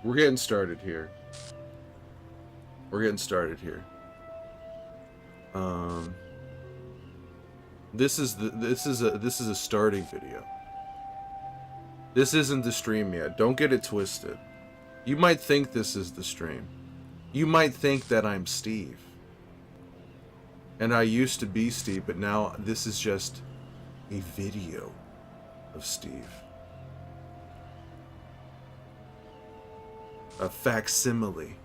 we're getting started here. We're getting started here. This is a starting video. This isn't the stream yet. Don't get it twisted. You might think this is the stream. You might think that I'm Steve. And I used to be Steve, but now this is just a video of Steve. A facsimile.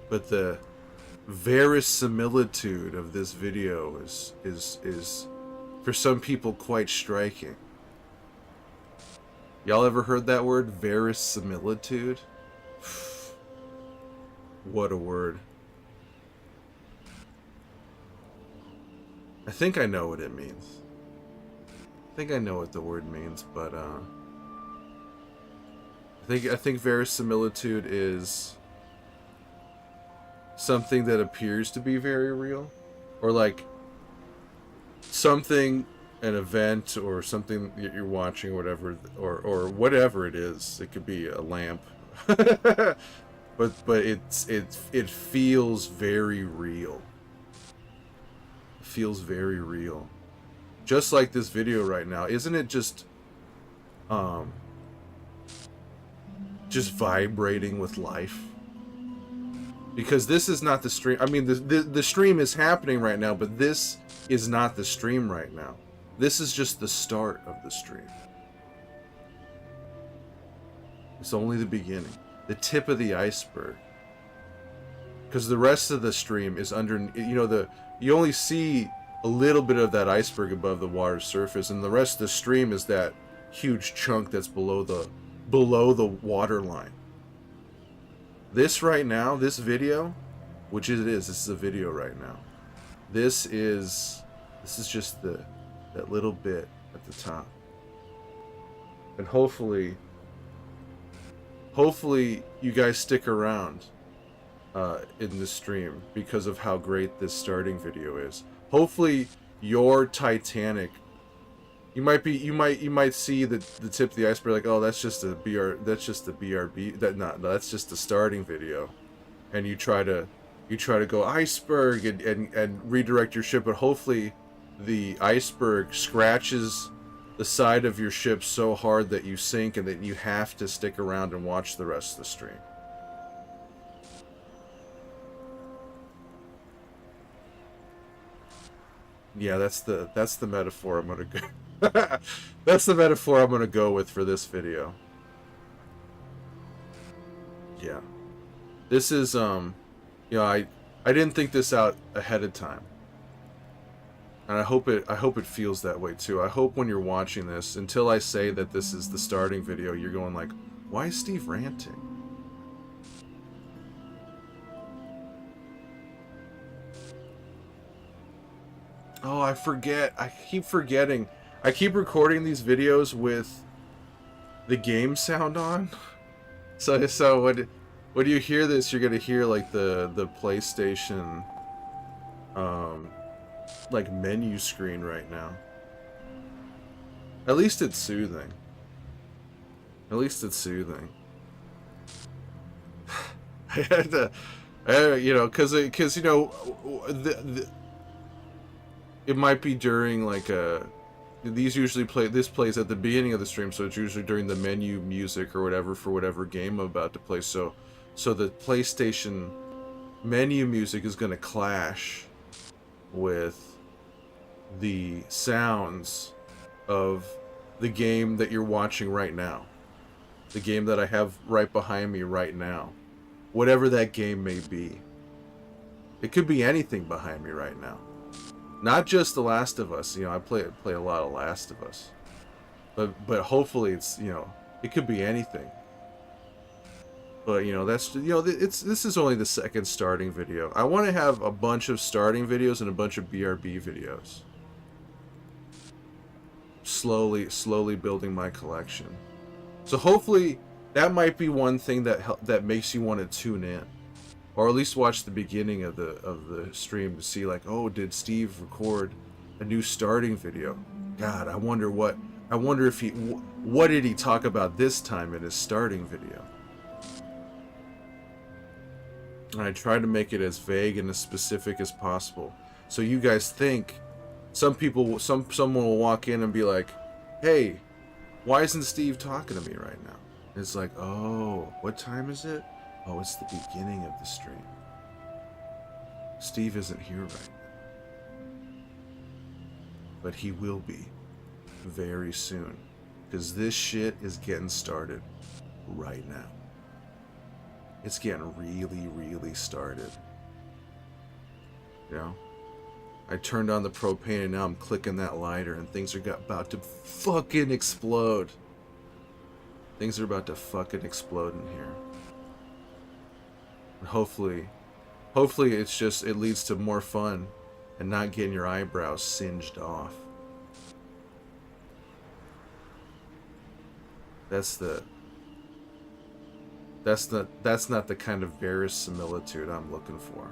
But the verisimilitude of this video is for some people quite striking. Y'all ever heard that word? Verisimilitude? What a word. I think I know what it means. I think I know what the word means, but I think verisimilitude is something that appears to be very real, or like something, an event or something that you're watching, or whatever, or whatever it is. It could be a lamp, but it feels very real. It feels very real, just like this video right now. Isn't it just vibrating with life? Because this is not the stream. I mean, the stream is happening right now, but this is not the stream right now. This is just the start of the stream. It's only the beginning. The tip of the iceberg. Because the rest of the stream is under, you only see a little bit of that iceberg above the water's surface, and the rest of the stream is that huge chunk that's below the water line. This right now, this video, which it is, this is a video right now. This is just that little bit at the top. And hopefully you guys stick around in this stream because of how great this starting video is. Hopefully your Titanic, you might see the tip of the iceberg, like, oh, that's just the BRB, that's just the starting video, and you try to go iceberg and redirect your ship, but hopefully the iceberg scratches the side of your ship so hard that you sink, and that you have to stick around and watch the rest of the stream. Yeah, that's the metaphor I'm gonna go. That's the metaphor I'm gonna go with for this video. Yeah, this is I didn't think this out ahead of time, and I hope it feels that way too. I hope when you're watching this, until I say that this is the starting video, you're going like, why is Steve ranting? Oh, I forget. I keep forgetting. I keep recording these videos with the game sound on. So when you hear this, you're gonna hear like the PlayStation like menu screen right now. At least it's soothing. At least it's soothing. I had to, because it might be during like this plays at the beginning of the stream, so it's usually during the menu music or whatever for whatever game I'm about to play. So the PlayStation menu music is going to clash with the sounds of the game that you're watching right now. The game that I have right behind me right now. Whatever that game may be. It could be anything behind me right now. Not just The Last of Us. I play a lot of Last of Us. But hopefully it's, it could be anything. But, this is only the second starting video. I want to have a bunch of starting videos and a bunch of BRB videos. Slowly building my collection. So hopefully that might be one thing that makes you want to tune in. Or at least watch the beginning of the stream to see like, oh, did Steve record a new starting video? God, I wonder what I wonder if he... What did he talk about this time in his starting video? And I tried to make it as vague and as specific as possible. So you guys think... Someone will walk in and be like, hey, why isn't Steve talking to me right now? And it's like, oh, what time is it? Oh, it's the beginning of the stream. Steve isn't here right now. But he will be very soon. Because this shit is getting started right now. It's getting really, really started. You know? I turned on the propane and now I'm clicking that lighter and things are about to fucking explode. Things are about to fucking explode in here. And hopefully it's just, it leads to more fun and not getting your eyebrows singed off. That's not the kind of verisimilitude I'm looking for.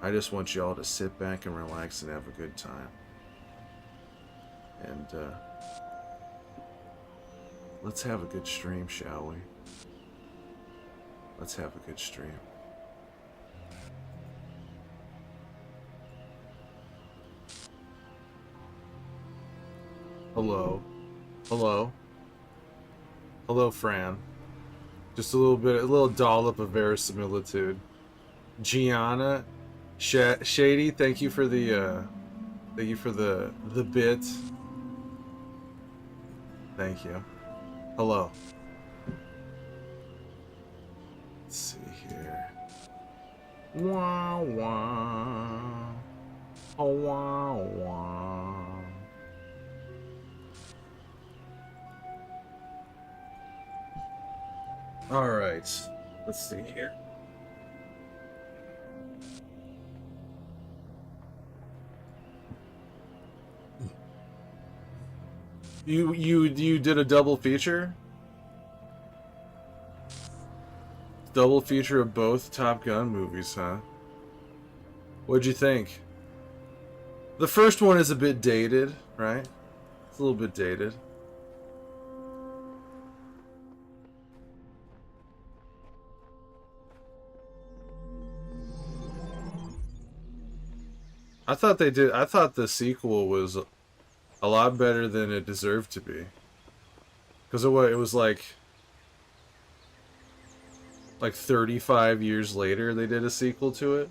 I just want y'all to sit back and relax and have a good time. And let's have a good stream, shall we? Let's have a good stream. Hello. Hello. Hello, Fran. Just a little dollop of verisimilitude. Gianna, Shady, thank you for the bit. Thank you. Hello. Let's see here. Wah wah. Oh, wah wah. All right. Let's see here. You did a double feature? Double feature of both Top Gun movies, huh? What'd you think? The first one is a bit dated, right? It's a little bit dated. I thought the sequel was a lot better than it deserved to be. Because of what, it was like 35 years later they did a sequel to it.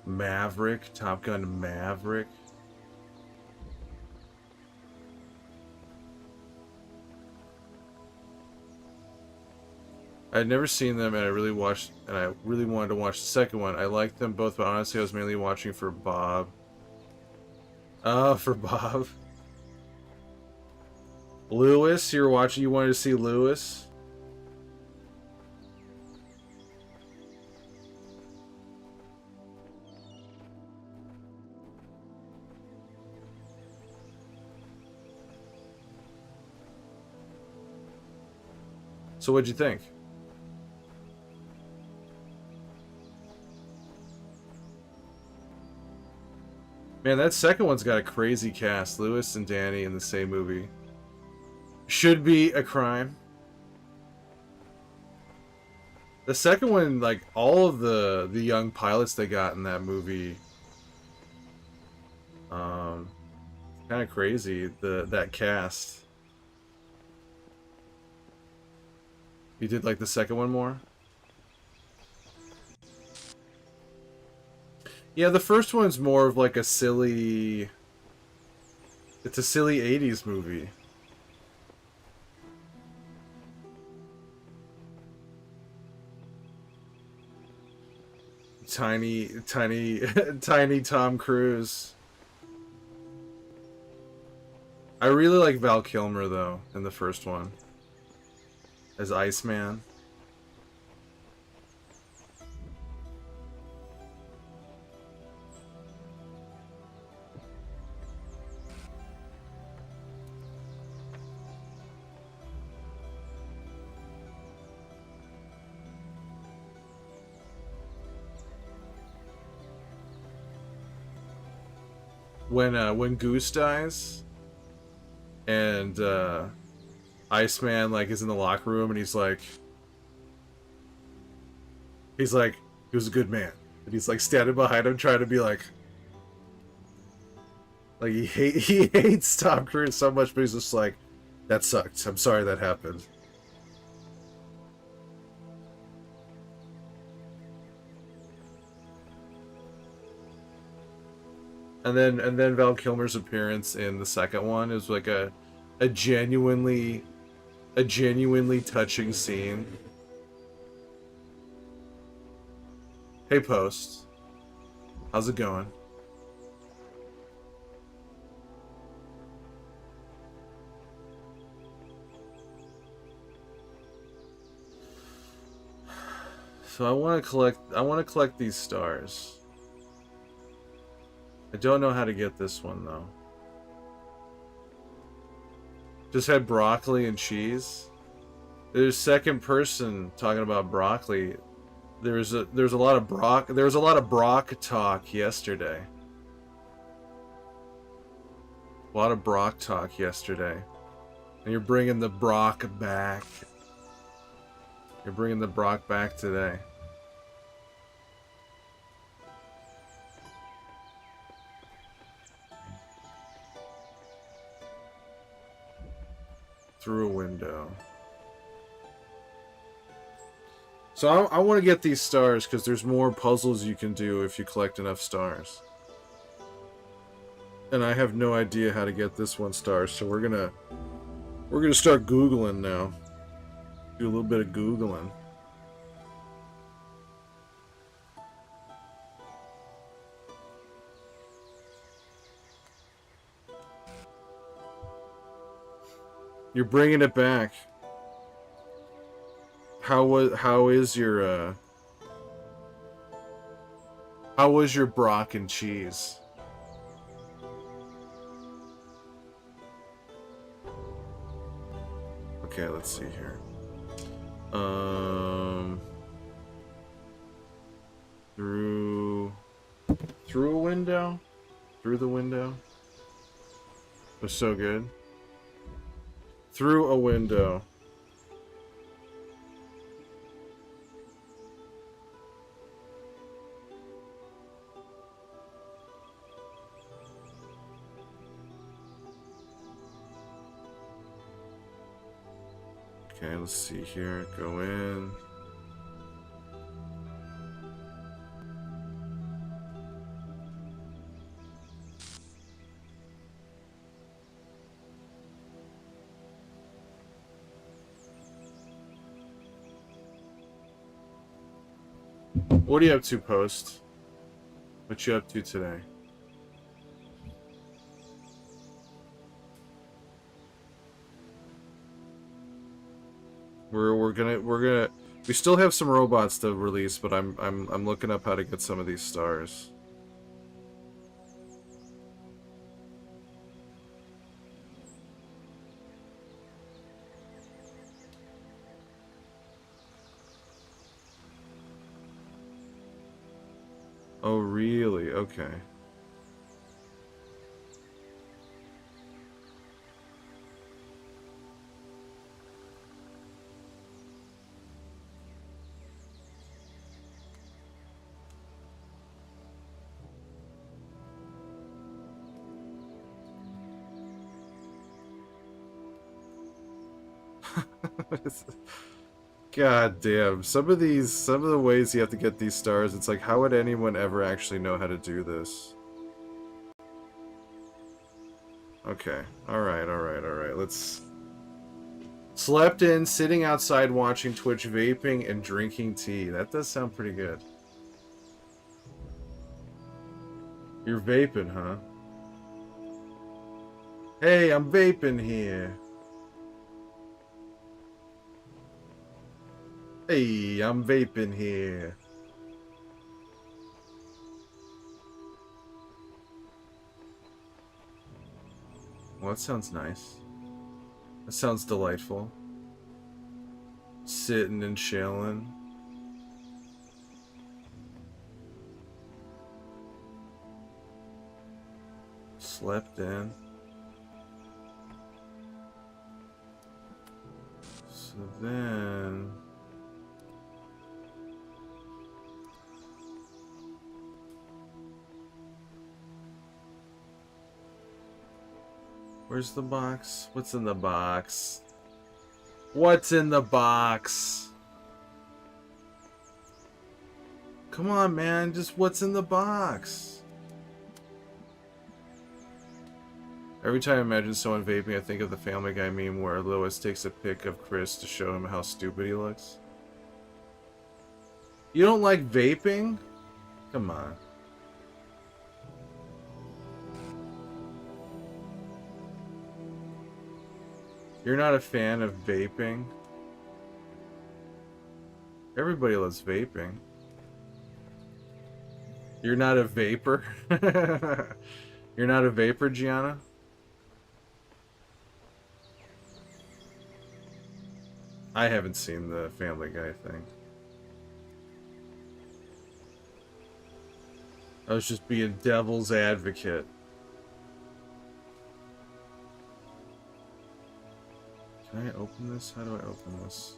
Maverick, Top Gun Maverick. I'd never seen them, and I really wanted to watch the second one. I liked them both, but honestly, I was mainly watching for Bob. Oh, for Bob. Lewis, you wanted to see Lewis? So what'd you think? Man, that second one's got a crazy cast. Lewis and Danny in the same movie. Should be a crime. The second one, like, all of the young pilots they got in that movie, kind of crazy, that cast. You did like the second one more? Yeah, the first one's more of like a silly... It's a silly 80s movie. Tiny Tom Cruise. I really like Val Kilmer, though, in the first one. As Iceman. when Goose dies, and Iceman like is in the locker room, and he's like, he was a good man, and he's like standing behind him, trying to be like he hates Tom Cruise so much, but he's just like, that sucked. I'm sorry that happened. And then Val Kilmer's appearance in the second one is like a genuinely touching scene. Hey Post, how's it going? So I want to collect these stars. I don't know how to get this one though. Just had broccoli and cheese. There's second person talking about broccoli. There's a lot of Brock talk yesterday. A lot of Brock talk yesterday. And you're bringing the Brock back. You're bringing the Brock back today. Through a window. So I want to get these stars because there's more puzzles you can do if you collect enough stars. And I have no idea how to get this one star, so we're gonna start Googling now. Do a little bit of Googling. You're bringing it back. How was your Brock and cheese? Okay, let's see here. Through a window? Through the window? It was so good. Through a window. Okay, let's see here. Go in. What are you up to, Post? What you up to today? We still have some robots to release, but I'm looking up how to get some of these stars. Oh, really? Okay. God damn. Some of the ways you have to get these stars, it's like, how would anyone ever actually know how to do this? Okay. Alright. Let's... Slept in, sitting outside watching Twitch, vaping, and drinking tea. That does sound pretty good. You're vaping, huh? Hey, I'm vaping here. Hey, I'm vaping here. Well, that sounds nice. That sounds delightful. Sitting and chilling. Slept in. So then... Where's the box? What's in the box? What's in the box? Come on, man. Just what's in the box? Every time I imagine someone vaping, I think of the Family Guy meme where Lois takes a pic of Chris to show him how stupid he looks. You don't like vaping? Come on. You're not a fan of vaping? Everybody loves vaping. You're not a vapor? You're not a vapor, Gianna? I haven't seen the Family Guy thing. I was just being devil's advocate. Can I open this? How do I open this?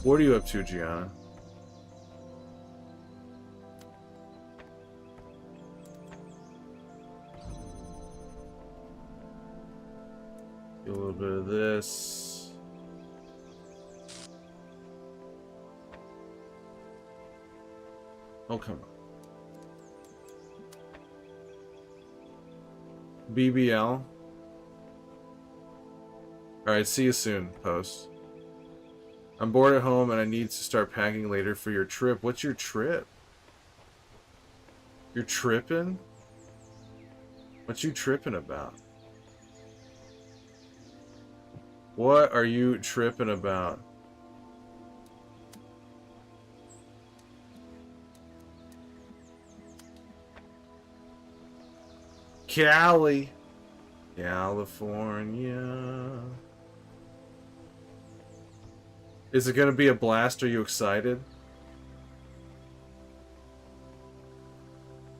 What are you up to, Gianna? Get a little bit of this. Oh, come on. BBL. Alright, see you soon, Post. I'm bored at home and I need to start packing later for your trip. What's your trip? You're tripping? What you tripping about? What are you tripping about? Cali. California. Is it going to be a blast? Are you excited?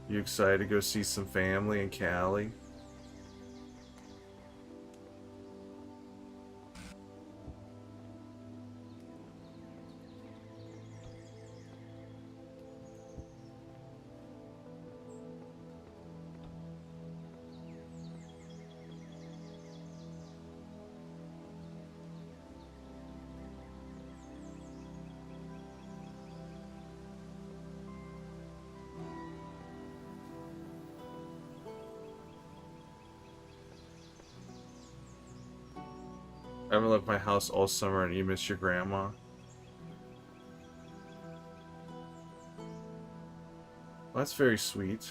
You excited to go see some family in Cali? I haven't left my house all summer and you miss your grandma. Well, that's very sweet.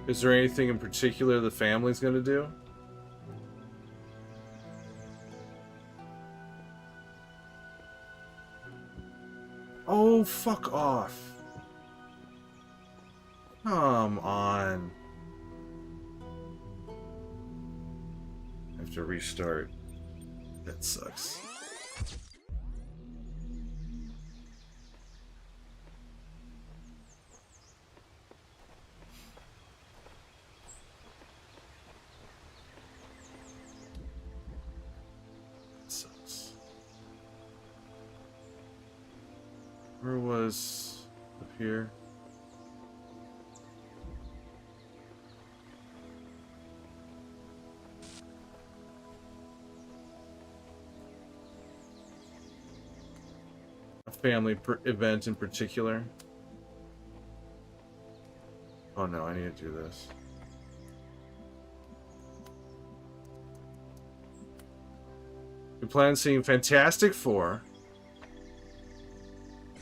Is there anything in particular the family's gonna do? Oh, fuck off. Come on. I have to restart. That sucks. Where was up here? A family event in particular? Oh no, I need to do this. We plan on seeing Fantastic Four.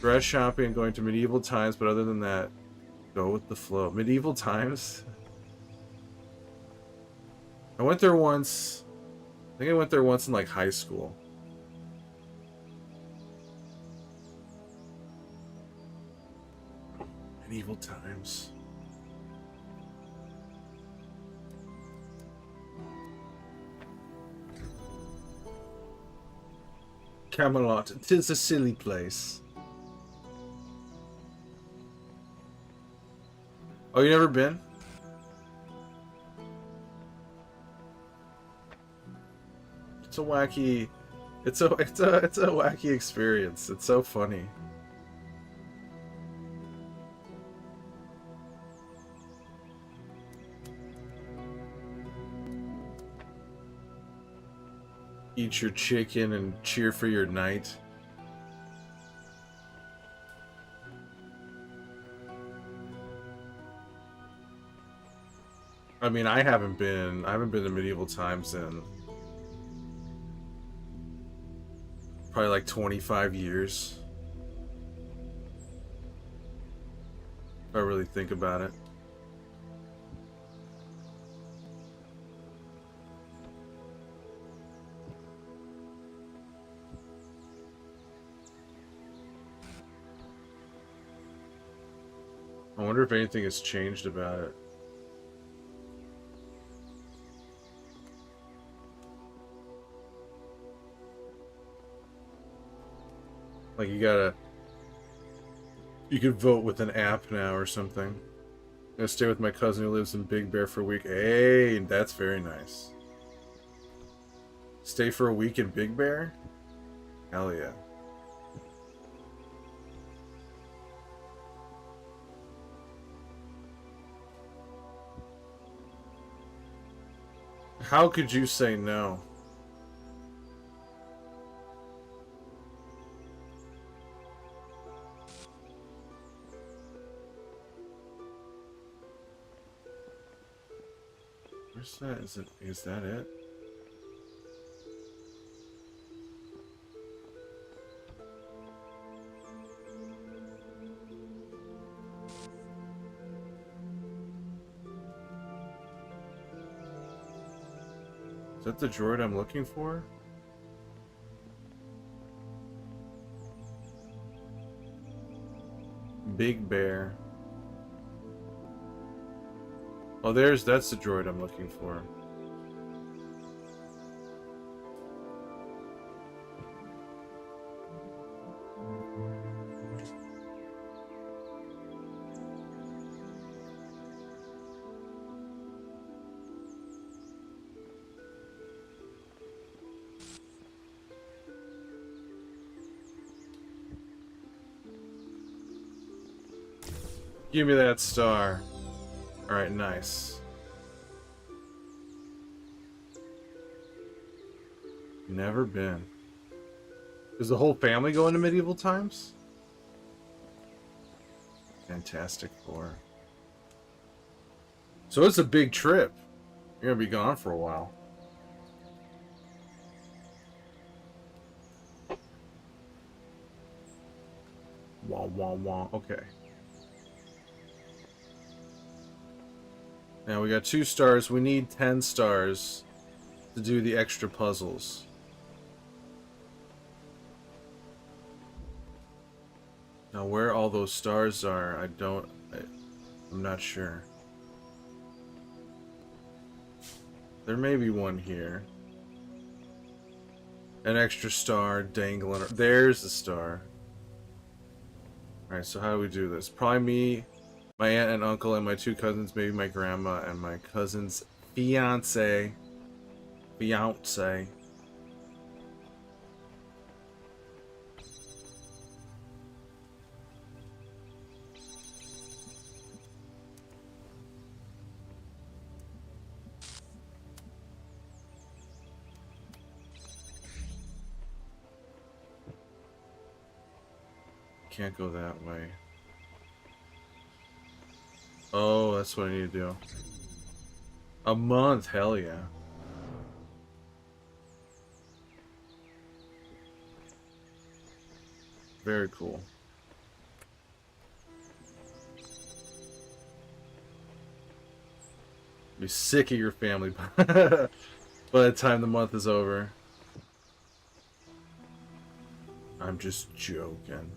Dress shopping and going to medieval times, but other than that, go with the flow. Medieval times? I went there once. I think I went there once in like high school. Medieval times. Camelot, 'tis a silly place. Oh, you never been? It's a wacky, it's a wacky experience. It's so funny. Eat your chicken and cheer for your knight. I mean, I haven't been to medieval times in probably like 25 years. If I really think about it. I wonder if anything has changed about it. Like you can vote with an app now or something. I'm gonna stay with my cousin who lives in Big Bear for a week. Hey, that's very nice. Stay for a week in Big Bear? Hell yeah. How could you say no? Where's that? Is that it? Is that the droid I'm looking for? Big Bear. Oh, that's the droid I'm looking for. Give me that star. Alright, nice. Never been. Does the whole family go into medieval times? Fantastic Four. So it's a big trip. You're gonna be gone for a while. Wah wah wah. Okay. Now we got 2 stars. We need 10 stars to do the extra puzzles. Now where all those stars are, I'm not sure. There may be one here. An extra star dangling. There's the star. Alright, so how do we do this? Probably me, my aunt and uncle, and my 2 cousins, maybe my grandma, and my cousin's fiance. Can't go that way. Oh, that's what I need to do. A month, hell yeah. Very cool. Be sick of your family by the time the month is over. I'm just joking.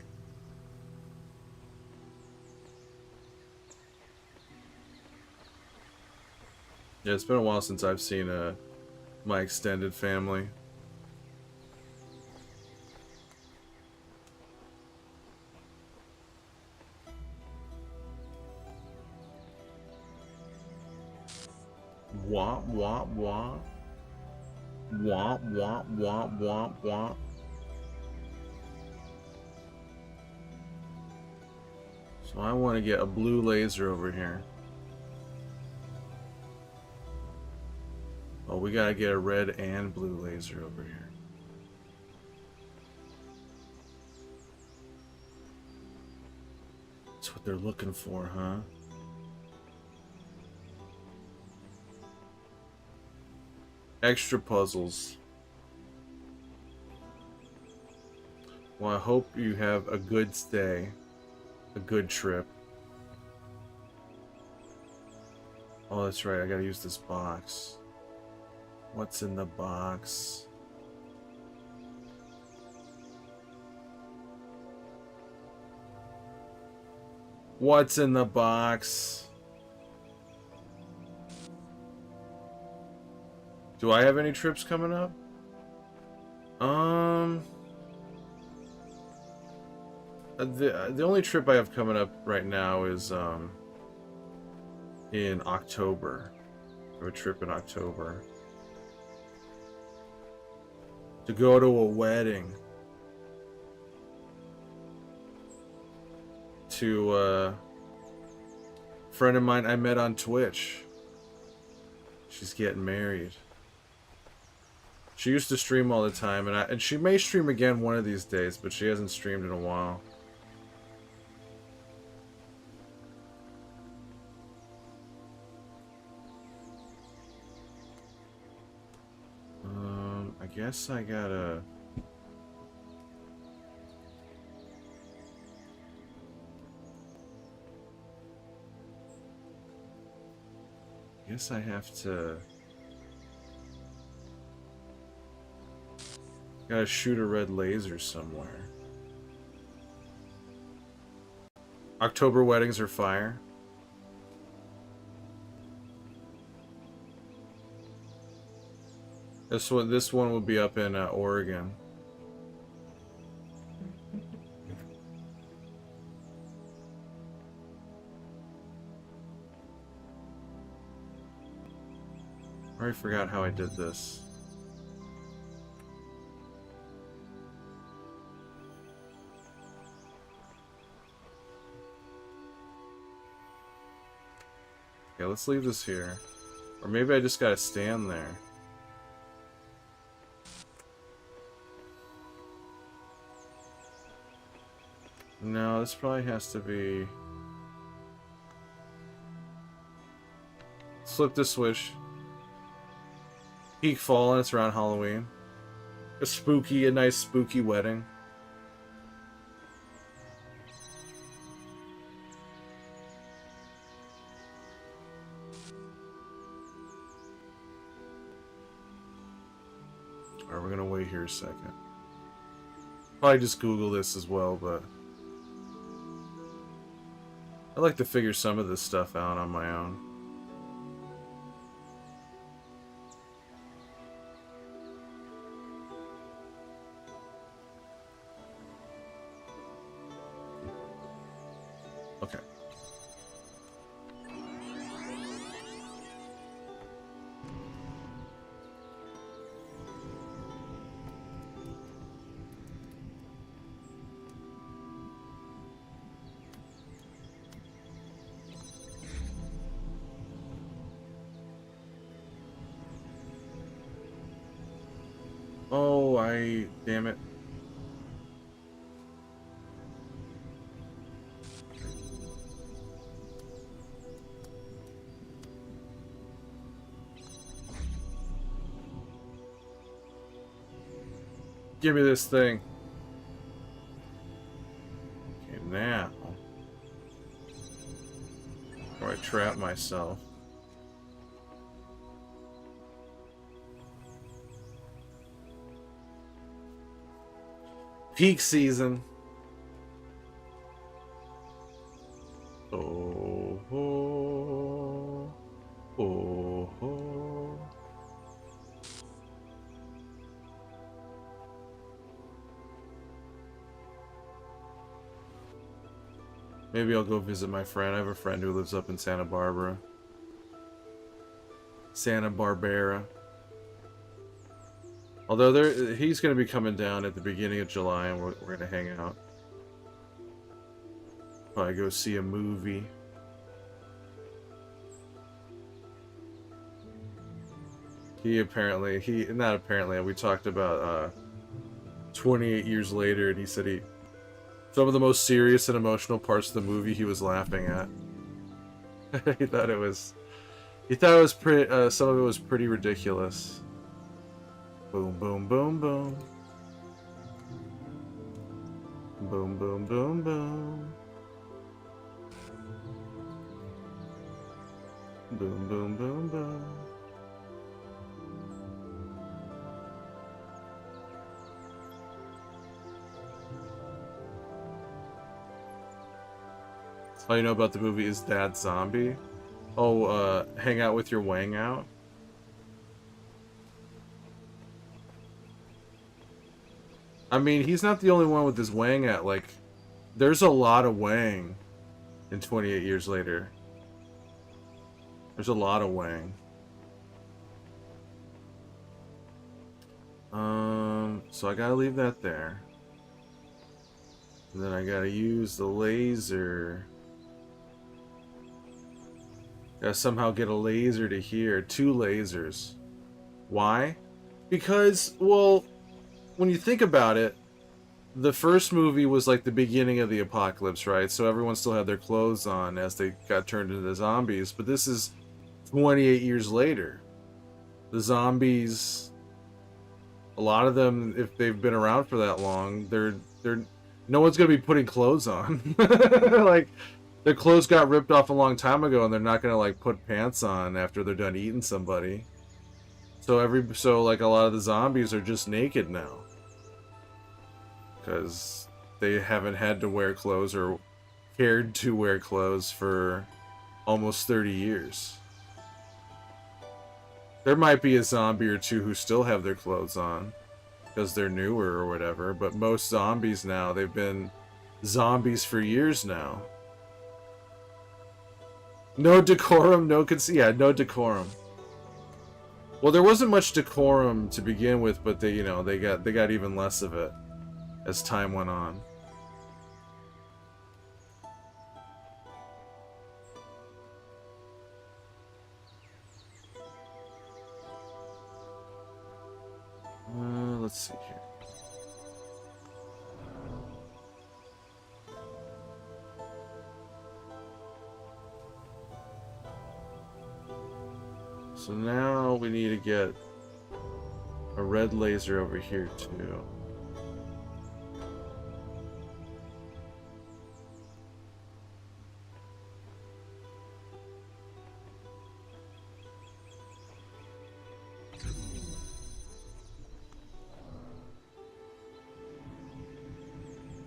Yeah, it's been a while since I've seen my extended family. Womp womp womp. Womp womp womp womp womp. So I want to get a blue laser over here. Oh, we gotta get a red and blue laser over here. That's what they're looking for, huh? Extra puzzles. Well, I hope you have a good stay. A good trip. Oh, that's right. I gotta use this box. What's in the box? What's in the box? Do I have any trips coming up? The only trip I have coming up right now is in October. I have a trip in October to go to a wedding to a friend of mine I met on Twitch. She's getting married. She used to stream all the time, and she may stream again one of these days, but she hasn't streamed in a while. I guess I gotta... I guess I have to... Gotta shoot a red laser somewhere. October weddings are fire. This one will be up in Oregon. I already forgot how I did this. Okay, let's leave this here. Or maybe I just gotta stand there. No, this probably has to be... Let's flip the switch. Peak fall and it's around Halloween. A nice spooky wedding. Alright, we're gonna wait here a second. Probably just Google this as well, but... I like to figure some of this stuff out on my own. Okay. Oh, damn it. Give me this thing. Okay, now. Or I trap myself. Peak season. Oh, oh, oh, oh. Maybe I'll go visit my friend. I have a friend who lives up in Santa Barbara. Santa Barbara. Although he's going to be coming down at the beginning of July, and we're going to hang out. Probably go see a movie. Not apparently, we talked about 28 years later, and he said some of the most serious and emotional parts of the movie he was laughing at. He thought it was pretty, some of it was pretty ridiculous. Boom, boom, boom, boom. Boom, boom, boom, boom. Boom, boom, boom, boom. All you know about the movie is That Zombie. Oh, hang out with your wang out. I mean, he's not the only one with his wang out. Like, there's a lot of wang in 28 Years Later. There's a lot of wang. So I gotta leave that there. And then I gotta use the laser. Gotta somehow get a laser to here. 2 lasers. Why? Because, well, when you think about it, the first movie was like the beginning of the apocalypse, right? So everyone still had their clothes on as they got turned into zombies. But this is 28 years later. The zombies, a lot of them, if they've been around for that long, they're no one's gonna be putting clothes on. Like, their clothes got ripped off a long time ago, and they're not gonna like put pants on after they're done eating somebody. So like a lot of the zombies are just naked now, because they haven't had to wear clothes or cared to wear clothes for almost 30 years. There might be a zombie or two who still have their clothes on because they're newer or whatever, but most zombies now, they've been zombies for years now. No decorum, no decorum. Well, there wasn't much decorum to begin with, but they got even less of it as time went on. Let's see here. So now we need to get a red laser over here too.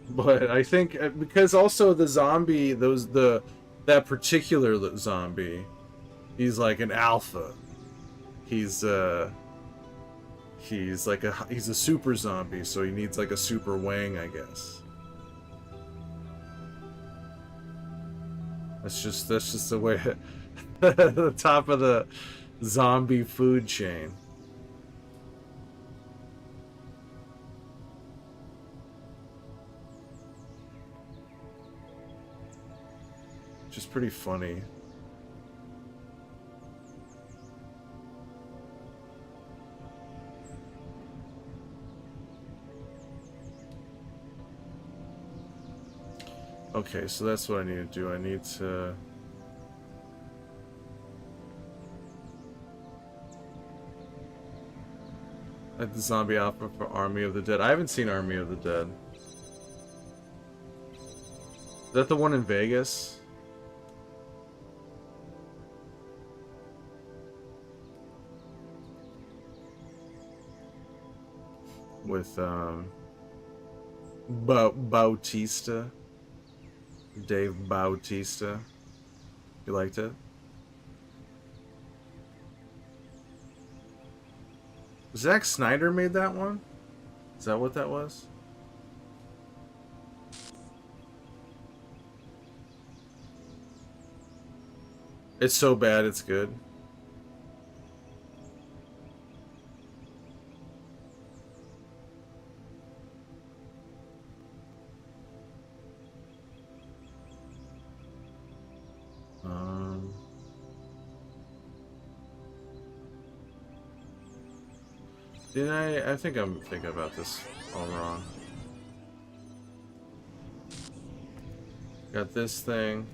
But I think because also the zombie, that particular zombie, he's like an alpha. He's a super zombie, so he needs like a super wang, I guess. That's just the way the top of the zombie food chain. Which is pretty funny. Okay, so that's what I need to do. I need to... Like the zombie alpha for Army of the Dead. I haven't seen Army of the Dead. Is that the one in Vegas? With, Bautista. Dave Bautista. You liked it? Zack Snyder made that one? Is that what that was? It's so bad, it's good. Um, did I think I'm thinking about this all wrong. Got this thing.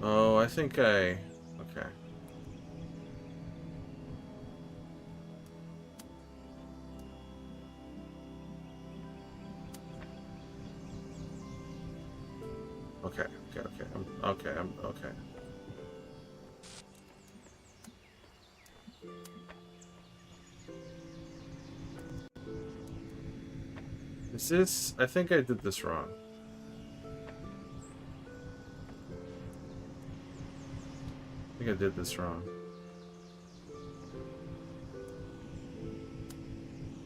Oh, I think I... Okay. Okay, I'm okay. Is this... I think I did this wrong. I think I did this wrong.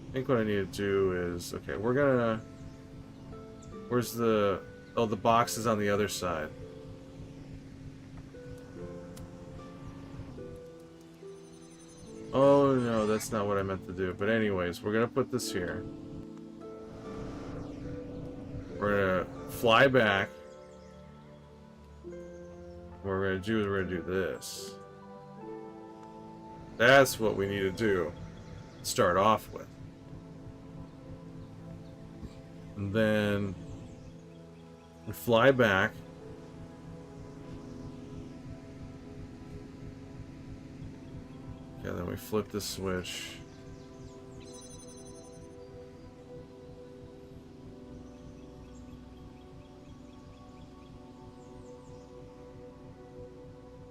I think what I need to do is... Okay, we're gonna... Where's the... Oh, the box is on the other side. Oh, no, that's not what I meant to do. But anyways, we're gonna put this here. We're gonna fly back. What we're gonna do is we're gonna do this. That's what we need to do. Start off with. And then we fly back. Okay, then we flip the switch.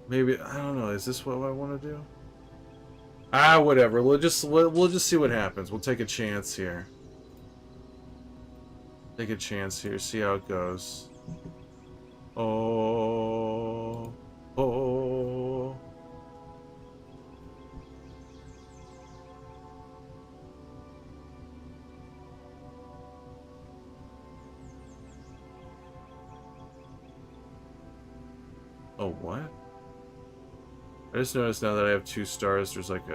Maybe, I don't know, is this what I want to do? Ah, whatever. We'll just see what happens. We'll take a chance here. Take a chance here, see how it goes. Oh, oh. Oh, what? I just noticed now that I have 2 stars, there's like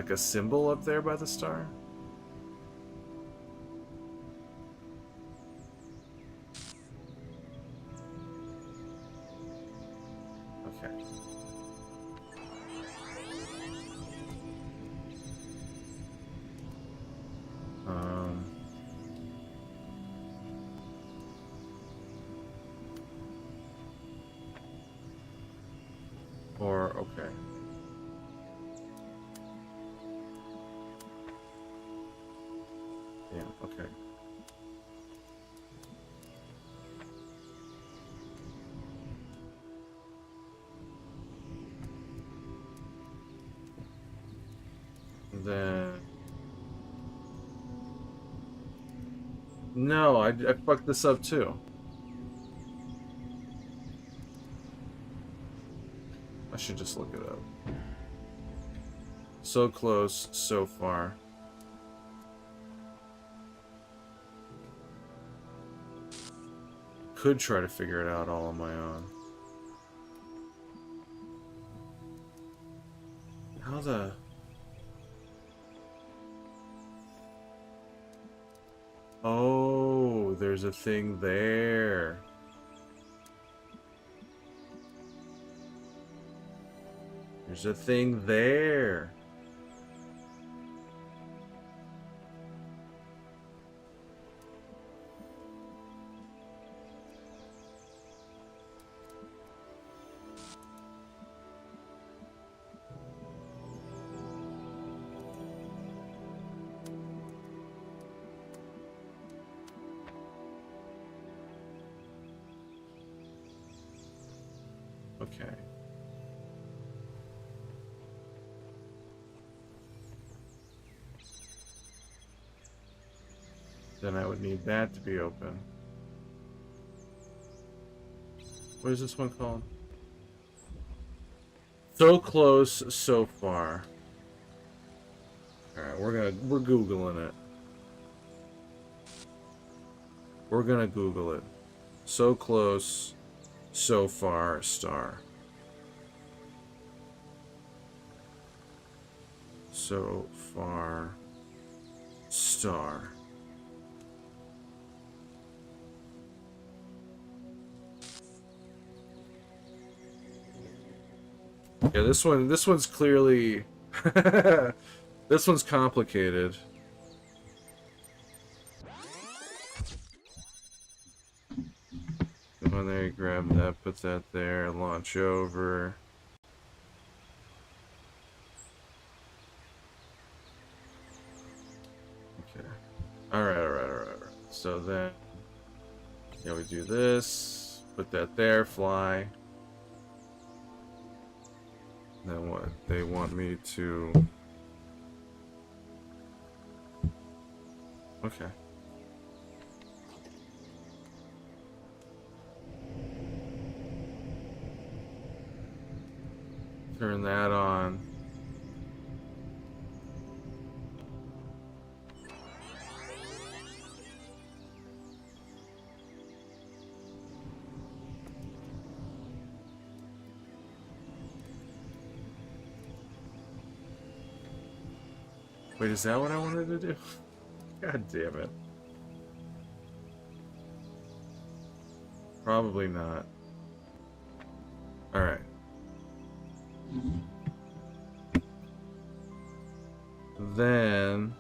a symbol up there by the star. Okay. Or, okay. Yeah, okay. Then... No, I fucked this up too. I should just look it up. So close, so far. Could try to figure it out all on my own. How the... Oh, there's a thing there. There's a thing there. Okay. Then I would need that to be open. What is this one called? So close, so far. Alright, we're Googling it. We're gonna Google it. So close, so far, star. So far, star. Yeah, this one's clearly this one's complicated. Go on there, grab that, put that there, launch over. Okay. Alright. So then, yeah, we do this, put that there, fly. Then what? They want me to... Okay. Turn that on. Wait, is that what I wanted to do? God damn it. Probably not. Alright. Then...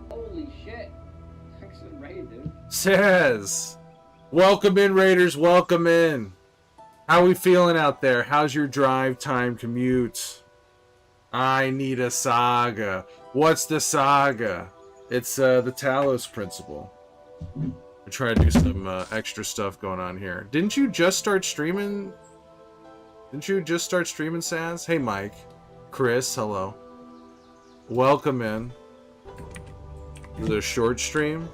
Holy shit. Thanks for the raid, dude. Says, welcome in, Raiders, welcome in. How we feeling out there? How's your drive time commute? I need a saga. What's the saga? It's the Talos principle. We're trying to do some extra stuff going on here. Didn't you just start streaming? Saz? Hey, Mike. Chris, hello. Welcome in. The short stream.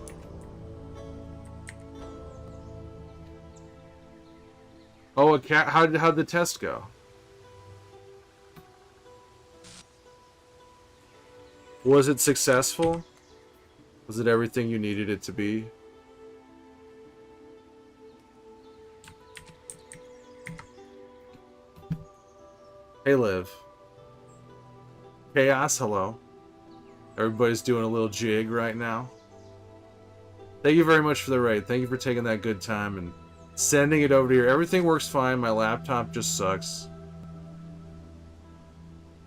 Oh, how'd the test go? Was it successful? Was it everything you needed it to be? Hey, Liv. Chaos, hello. Everybody's doing a little jig right now. Thank you very much for the raid. Thank you for taking that good time and sending it over here. Everything works fine. My laptop just sucks.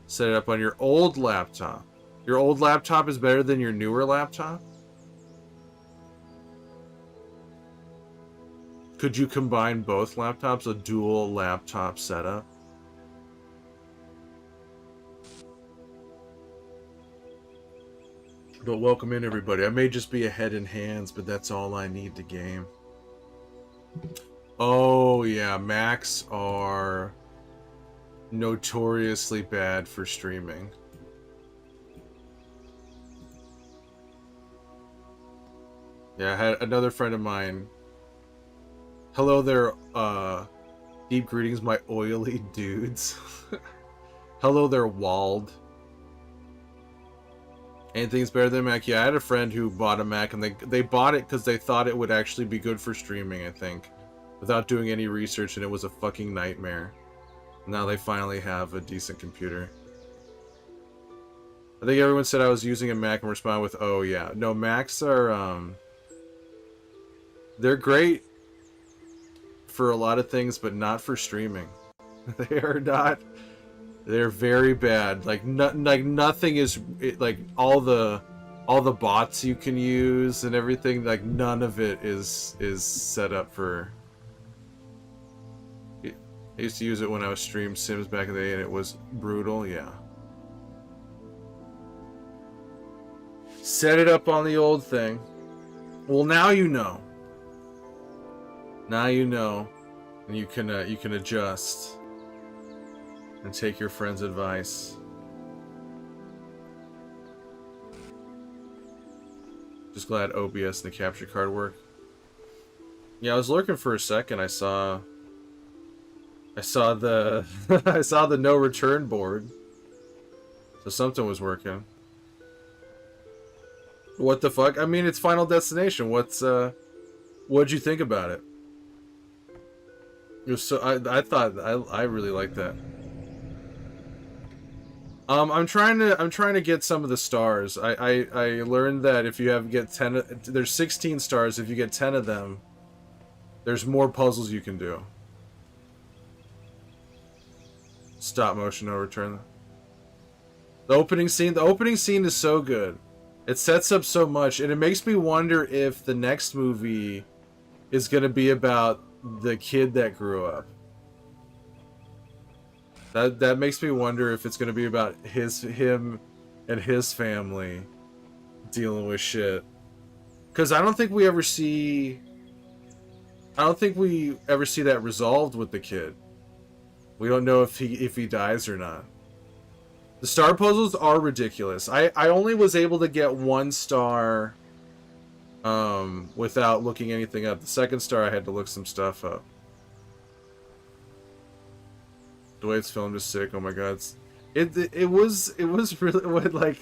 Set it up on your old laptop. Your old laptop is better than your newer laptop? Could you combine both laptops? A dual laptop setup? But welcome in, everybody. I may just be a head and hands, but that's all I need to game. Oh, yeah. Macs are notoriously bad for streaming. Yeah, I had another friend of mine. Hello there, deep greetings, my oily dudes. Hello there, Wald. Anything's better than Mac? Yeah, I had a friend who bought a Mac, and they bought it because they thought it would actually be good for streaming, I think. Without doing any research, and it was a fucking nightmare. Now they finally have a decent computer. I think everyone said I was using a Mac and responded with, oh yeah. No, Macs are, they're great for a lot of things, but not for streaming. They are not... They're very bad. Like nothing is like all the bots you can use and everything. Like none of it is set up for. I used to use it when I was streamed Sims back in the day, and it was brutal. Yeah. Set it up on the old thing. Well, now you know. Now you know, and you can adjust and take your friend's advice. Just glad OBS and the capture card work. Yeah, I was lurking for a second. I saw the I saw the no return board. So something was working. What the fuck? I mean, it's Final Destination. What'd you think about it? It was so I thought I really liked that. I'm trying to get some of the stars. I learned that if you get 10, there's 16 stars. If you get 10 of them, there's more puzzles you can do. Stop motion, no return. The opening scene is so good. It sets up so much, and it makes me wonder if the next movie is gonna be about the kid that grew up. That makes me wonder if it's gonna be about him and his family dealing with shit. Because I don't think we ever see that resolved with the kid. We don't know if he dies or not. The star puzzles are ridiculous. I only was able to get 1 star without looking anything up. The second star I had to look some stuff up. The way it's filmed is sick. Oh my god. It was really like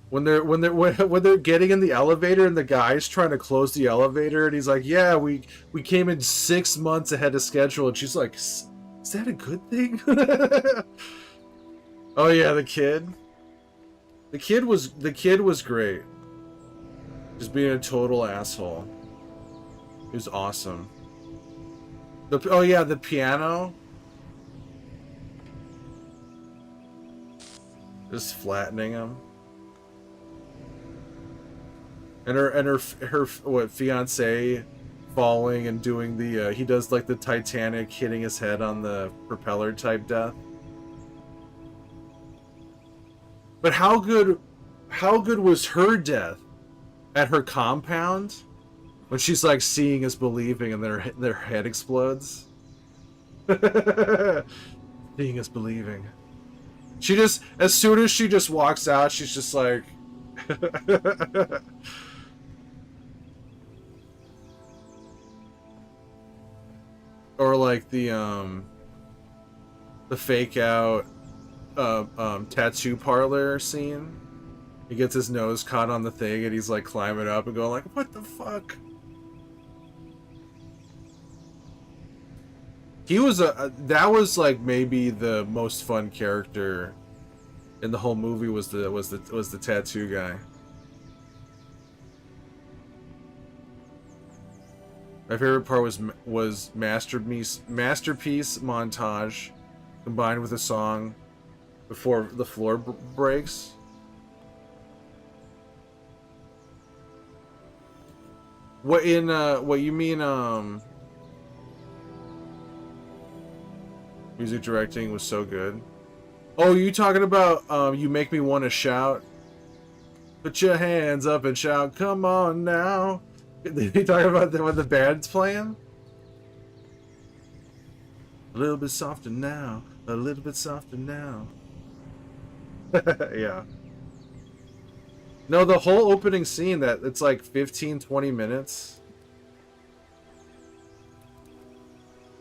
when they're getting in the elevator and the guy's trying to close the elevator and he's like, "Yeah, we came in 6 months ahead of schedule." And she's like, "Is that a good thing?" Oh yeah, the kid. The kid was great. Just being a total asshole. He was awesome. Oh yeah, the piano. Just flattening him. And her what, fiance falling and doing the he does like the Titanic hitting his head on the propeller type death. But how good was her death at her compound when she's like seeing is believing and their head explodes? Seeing is believing. She just, as soon as she just walks out, she's just like or like the fake out tattoo parlor scene. He gets his nose caught on the thing and he's like climbing up and going like, "What the fuck?" He was that was like maybe the most fun character in the whole movie was the tattoo guy. My favorite part was masterpiece montage combined with a song before the floor breaks. What you mean music directing was so good. Oh, you talking about You Make Me Want to Shout? Put your hands up and shout, "Come on now." You talking about when the band's playing? A little bit softer now, a little bit softer now. Yeah. No, the whole opening scene, that it's like 15-20 minutes.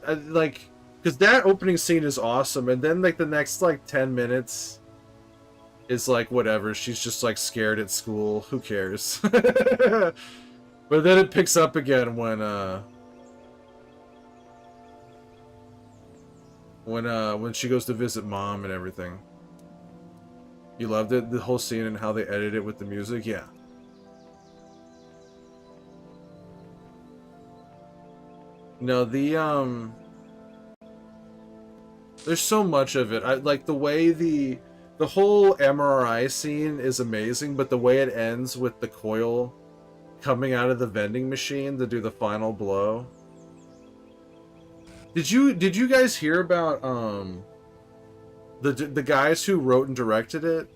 Like, because that opening scene is awesome, and then like the next like 10 minutes is like whatever. She's just like scared at school. Who cares? But then it picks up again when she goes to visit mom and everything. You loved it, the whole scene and how they edited it with the music, yeah. No, there's so much of it. I like the way the whole MRI scene is amazing, but the way it ends with the coil coming out of the vending machine to do the final blow. Did you guys hear about the guys who wrote and directed it?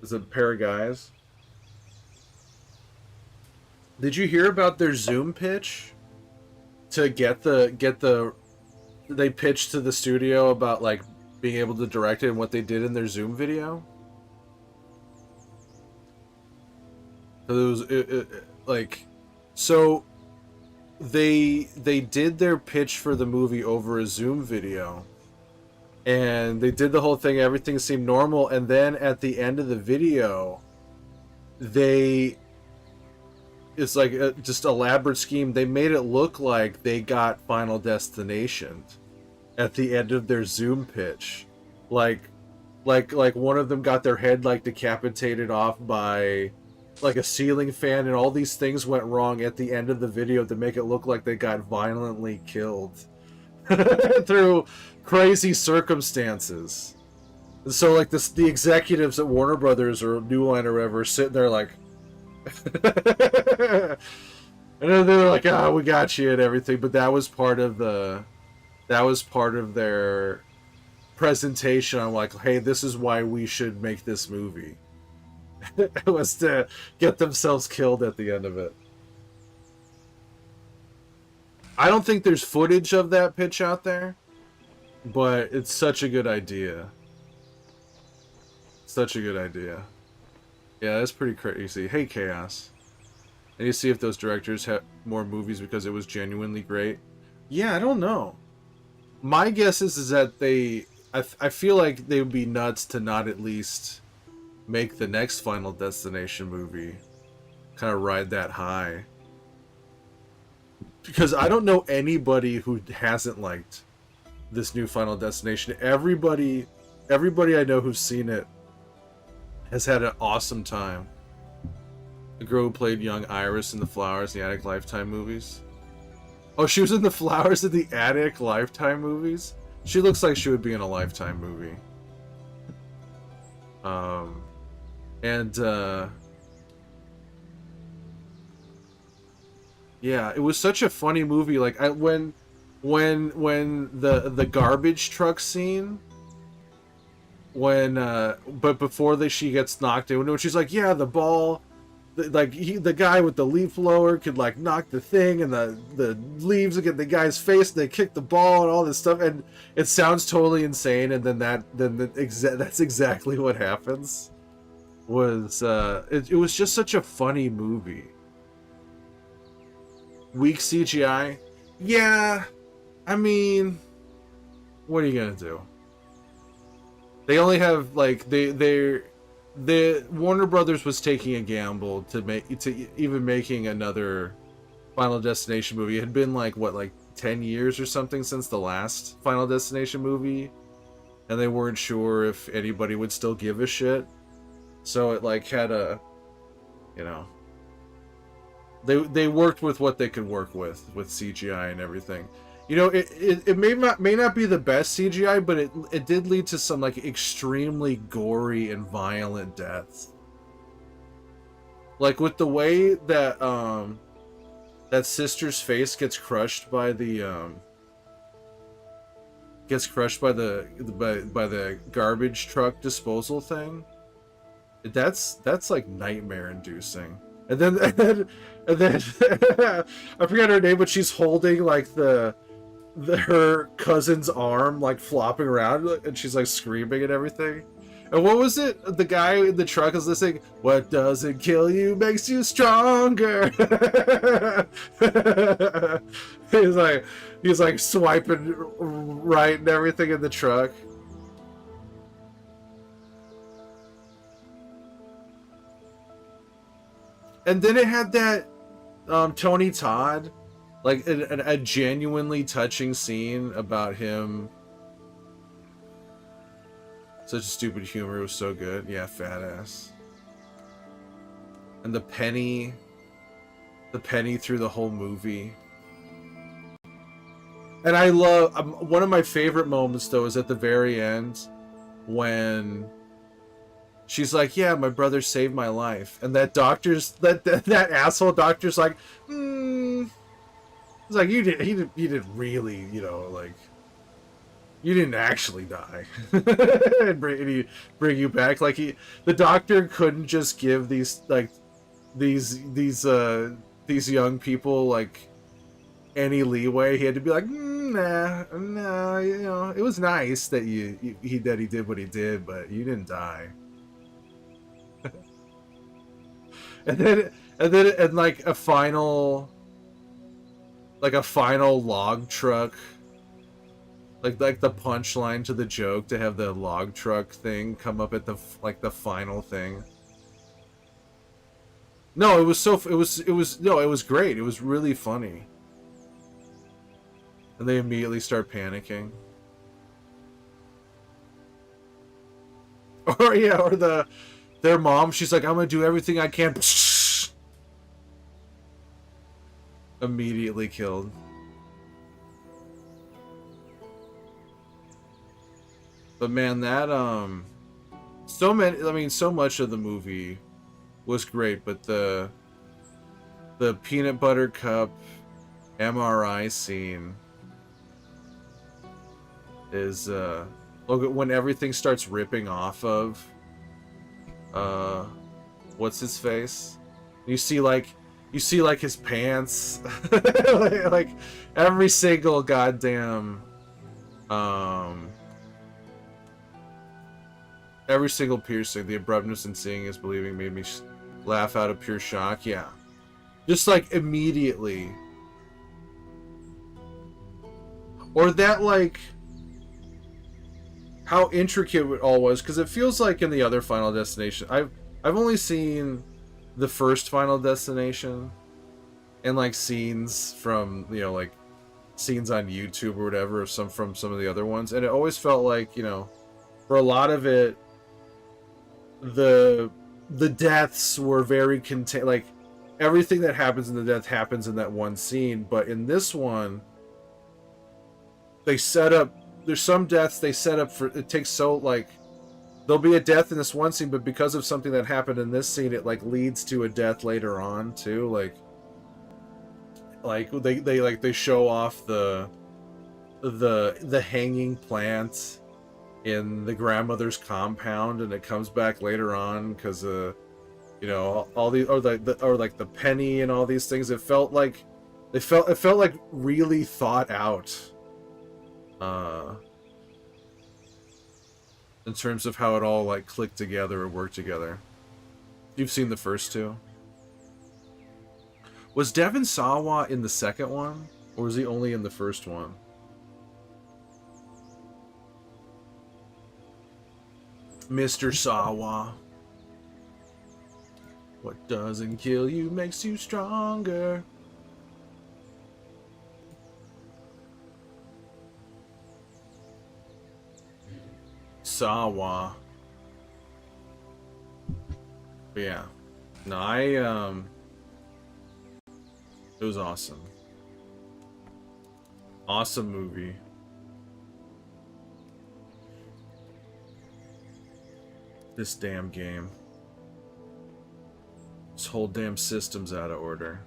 There's a pair of guys. Did you hear about their Zoom pitch to get the they pitched to the studio about like being able to direct it and what they did in their Zoom video. So it was like, so they did their pitch for the movie over a Zoom video, and they did the whole thing. Everything seemed normal, and then at the end of the video, it's like a just elaborate scheme. They made it look like they got Final Destination at the end of their Zoom pitch, like one of them got their head like decapitated off by like a ceiling fan, and all these things went wrong at the end of the video to make it look like they got violently killed through crazy circumstances. And so like the executives at Warner Brothers or New Line or whatever sitting there like and then they're like, "Ah, we got you," and everything. But that was part of their presentation on like, hey, this is why we should make this movie. It was to get themselves killed at the end of it. I don't think there's footage of that pitch out there, but it's such a good idea. Such a good idea. Yeah, that's pretty crazy. Hey, Chaos. And you see if those directors have more movies because it was genuinely great. Yeah, I don't know. My guess is that I feel like they would be nuts to not at least make the next Final Destination movie kind of ride that high. Because I don't know anybody who hasn't liked this new Final Destination. Everybody I know who's seen it has had an awesome time. The girl who played young Iris in the Flowers, the Attic Lifetime movies. Oh, she was in the Flowers in the Attic Lifetime movies? She looks like she would be in a Lifetime movie. Yeah, it was such a funny movie. Like when the garbage truck scene, but before she gets knocked in, when she's like, yeah, the ball, the guy with the leaf blower could like knock the thing, and the leaves would get the guy's face, and they kick the ball and all this stuff, and it sounds totally insane, and then that's exactly what happens. It was just such a funny movie. Weak CGI, yeah. I mean, what are you gonna do? They only have like the Warner Brothers was taking a gamble to even making another Final Destination movie. It had been like 10 years or something since the last Final Destination movie, and they weren't sure if anybody would still give a shit. So it like had a, you know, they worked with what they could work with CGI and everything. You know, it may not be the best CGI, but it did lead to some like extremely gory and violent deaths. Like with the way that that sister's face gets crushed by the garbage truck disposal thing. That's like nightmare inducing. And then I forget her name, but she's holding like her cousin's arm like flopping around, and she's like screaming and everything. And what was it? The guy in the truck is listening. What doesn't kill you makes you stronger. he's like swiping right and everything in the truck. And then it had that Tony Todd, like a genuinely touching scene about him. Such stupid humor, it was so good. Yeah, fat ass. And the penny through the whole movie. And I love one of my favorite moments though is at the very end when she's like, yeah, my brother saved my life. And that that asshole doctor's like, it's like, he didn't really, you know, like, you didn't actually die. and bring you back. Like the doctor couldn't just give these young people like any leeway. He had to be like, nah, you know, it was nice that he did what he did, but you didn't die. and like a final log truck, like the punchline to the joke, to have the log truck thing come up at the final thing. No, it was great. It was really funny. And they immediately start panicking. Or yeah, or their mom, she's like, I'm gonna do everything I can. Immediately killed. But man, that so much of the movie was great, but the peanut butter cup MRI scene is when everything starts ripping off of what's his face. You see like his pants, like every single goddamn every single piercing. The abruptness in seeing is believing made me laugh out of pure shock. Yeah, just like immediately. Or that, like, how intricate it all was, because it feels like in the other Final Destination, I've only seen the first Final Destination and like scenes from, you know, like scenes on YouTube or whatever, from some of the other ones, and it always felt like, you know, for a lot of it, the deaths were very contained. Like everything that happens in the death happens in that one scene, but in this one, they set up. There's some deaths they set up for. It takes so like there'll be a death in this one scene, but because of something that happened in this scene, it like leads to a death later on too. Like they show off the hanging plant in the grandmother's compound, and it comes back later on because you know, all the or like the penny and all these things. It felt like really thought out in terms of how it all like clicked together or worked together. You've seen the first two. Was Devon Sawa in the second one, or was he only in the first one? Mr. Sawa. What doesn't kill you makes you stronger. Sawa. But yeah. No, it was awesome. Awesome movie. This damn game. This whole damn system's out of order.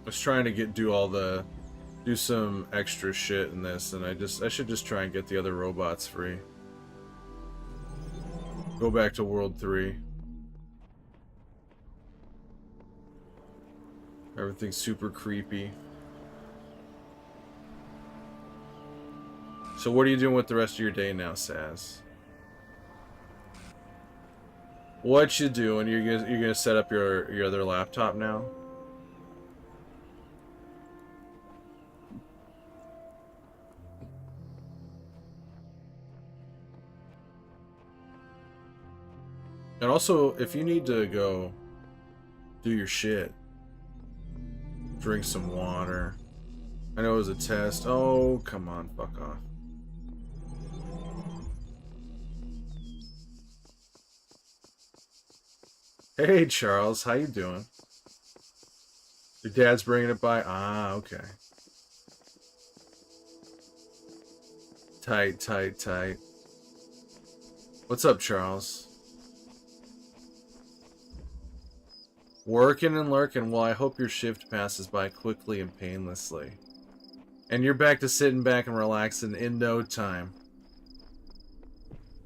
I was trying to do some extra shit in this, and I should just try and get the other robots free. Go back to World 3. Everything's super creepy. So what are you doing with the rest of your day now, Saz? What you doing? You're gonna set up your other laptop now? And also, if you need to go do your shit, drink some water. I know it was a test. Oh, come on, fuck off. Hey, Charles, how you doing? Your dad's bringing it by? Ah, okay. Tight, tight, tight. What's up, Charles? Working and lurking. Well, I hope your shift passes by quickly and painlessly. And you're back to sitting back and relaxing in no time.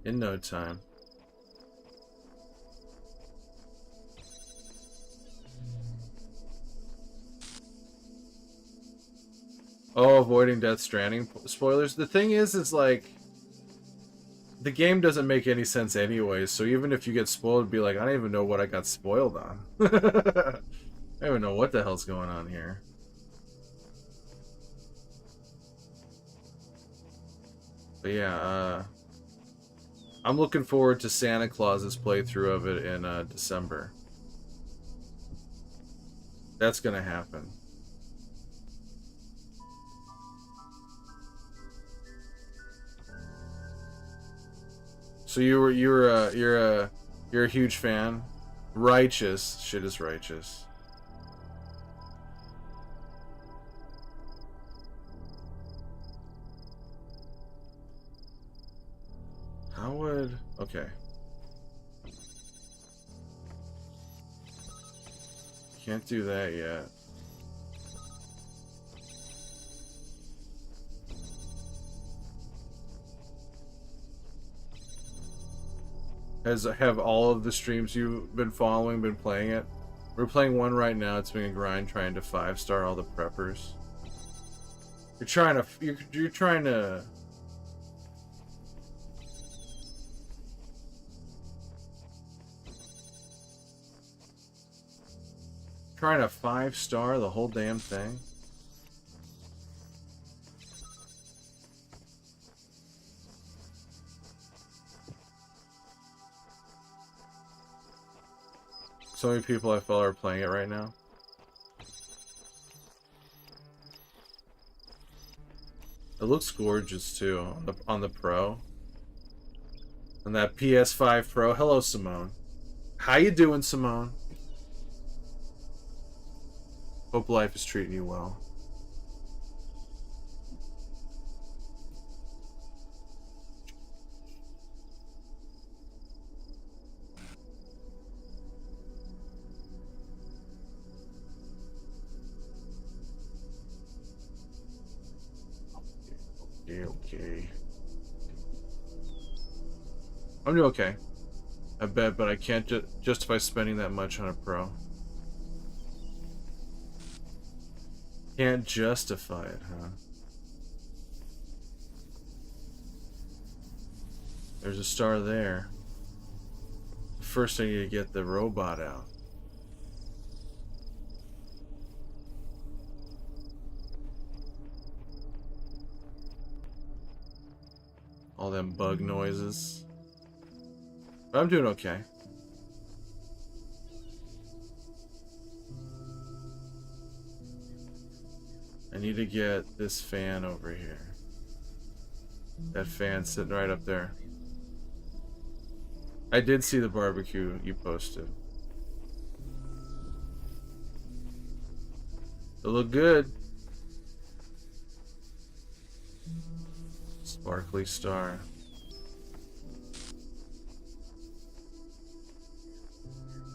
In no time. Oh, avoiding Death Stranding spoilers. The thing is like, the game doesn't make any sense anyway, so even if you get spoiled, be like, I don't even know what I got spoiled on. I don't even know what the hell's going on here. But yeah, I'm looking forward to Santa Claus's playthrough of it in December. That's gonna happen. So you're a huge fan. Righteous. Shit is righteous. How would... Okay. Can't do that yet. Have all of the streams you've been following been playing it? We're playing one right now. It's been a grind trying to 5-star all the preppers. You're trying to trying to 5-star the whole damn thing. So many people I follow are playing it right now. It looks gorgeous too on the Pro. And that PS5 Pro. Hello, Simone. How you doing, Simone? Hope life is treating you well. Okay. I'm doing okay. I bet, but I can't justify spending that much on a Pro. Can't justify it, huh? There's a star there. First I need to get the robot out. All them bug noises. But I'm doing okay. I need to get this fan over here. That fan sitting right up there. I did see the barbecue you posted. It looked good. Sparkly star.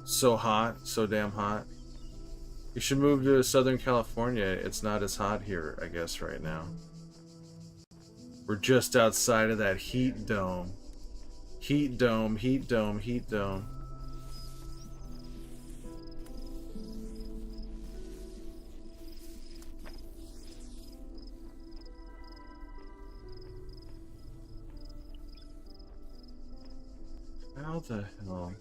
So hot, so damn hot. You should move to Southern California. It's not as hot here, I guess, right now. We're just outside of that heat dome. Heat dome, heat dome, heat dome. How the hell?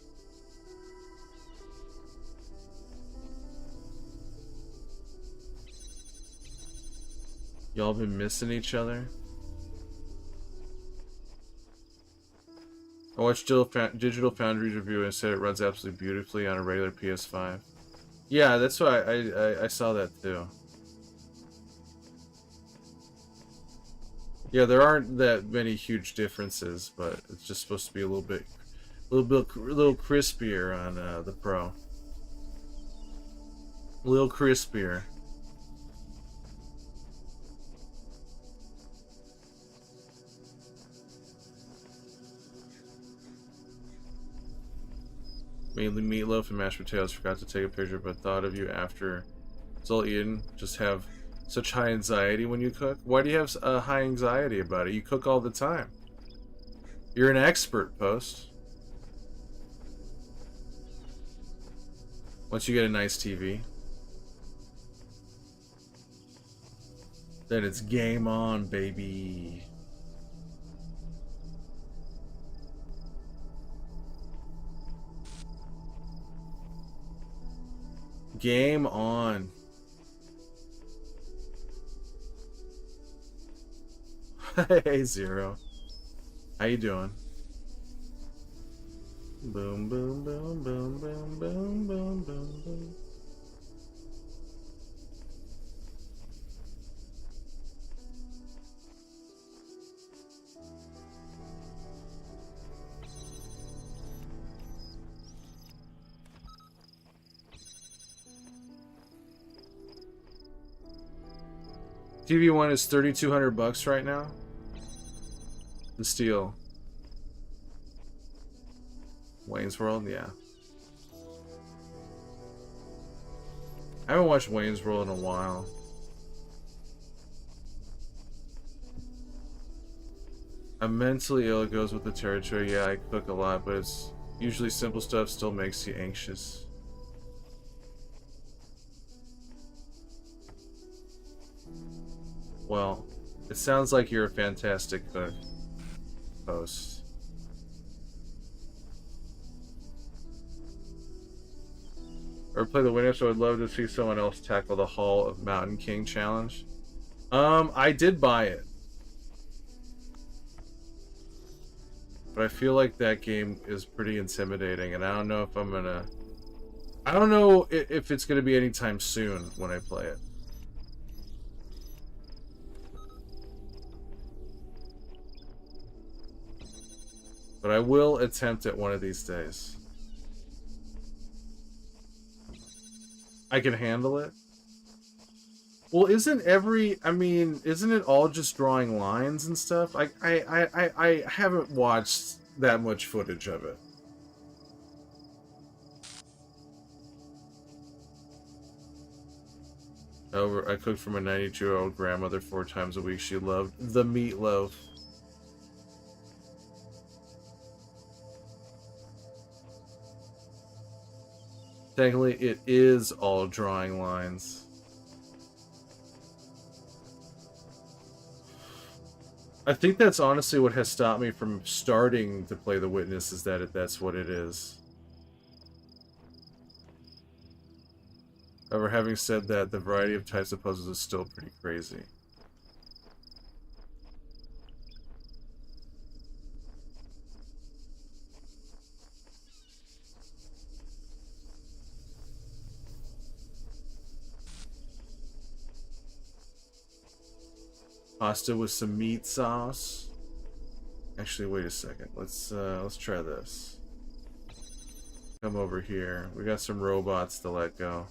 Y'all been missing each other? I watched Digital Foundry's review and said it runs absolutely beautifully on a regular PS5. Yeah, that's why I saw that too. Yeah, there aren't that many huge differences, but it's just supposed to be a little crispier on the Pro. A little crispier. Mainly meatloaf and mashed potatoes. Forgot to take a picture, but thought of you after it's all eaten. Just have such high anxiety when you cook. Why do you have high anxiety about it? You cook all the time. You're an expert, Post. Once you get a nice TV. Then it's game on, baby. Game on. Hey, Zero. How you doing? Boom, boom, boom, boom, boom, boom, boom, boom, boom. TV1 is $3,200 right now. The steel. Wayne's World, yeah. I haven't watched Wayne's World in a while. I'm mentally ill, it goes with the territory. Yeah, I cook a lot, but it's usually simple stuff still makes you anxious. Well, it sounds like you're a fantastic cook, host. Or play the winner, so I'd love to see someone else tackle the Hall of Mountain King challenge. I did buy it. But I feel like that game is pretty intimidating, and I don't know if I'm gonna... I don't know if it's gonna be anytime soon when I play it. But I will attempt it one of these days. I can handle it. Well, isn't it all just drawing lines and stuff? I haven't watched that much footage of it. I cooked for my 92-year-old grandmother 4 times a week. She loved the meatloaf. Technically, it is all drawing lines. I think that's honestly what has stopped me from starting to play The Witness, is that that's what it is. However, having said that, the variety of types of puzzles is still pretty crazy. Pasta with some meat sauce. Actually, wait a second. Let's try this. Come over here. We got some robots to let go.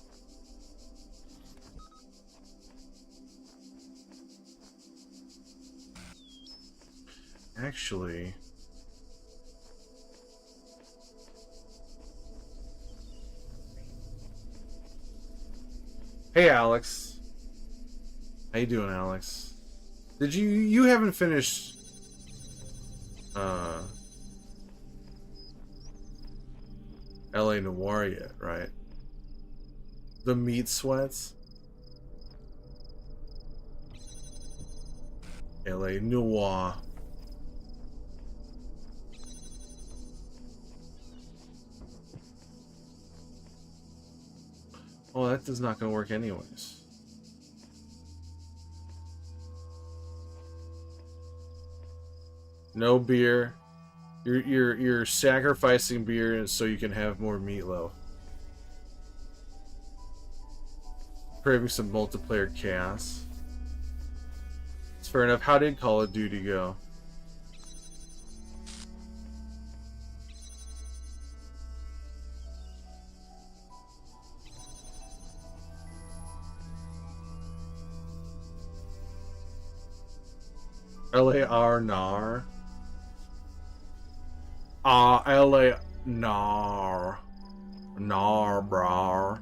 Actually, hey Alex. How you doing, Alex? Did you haven't finished LA Noire yet, right? The meat sweats? LA Noire. Oh, that is not gonna work anyways. No beer. You're sacrificing beer so you can have more meatloaf. Craving some multiplayer chaos. It's fair enough. How did Call of Duty go? LAR-NAR. LA-NAR. NAR, brar.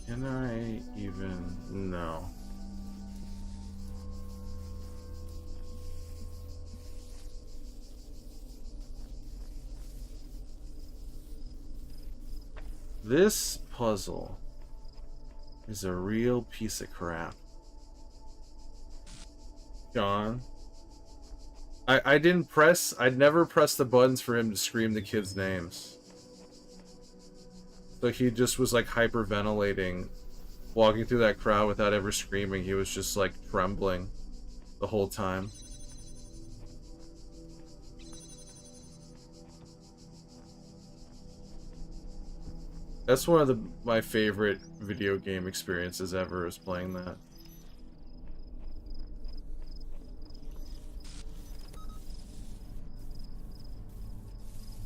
Can I even... No. This puzzle is a real piece of crap. John. I'd never press the buttons for him to scream the kids' names. So he just was like hyperventilating, walking through that crowd without ever screaming. He was just like trembling the whole time. That's one of my favorite video game experiences ever, is playing that.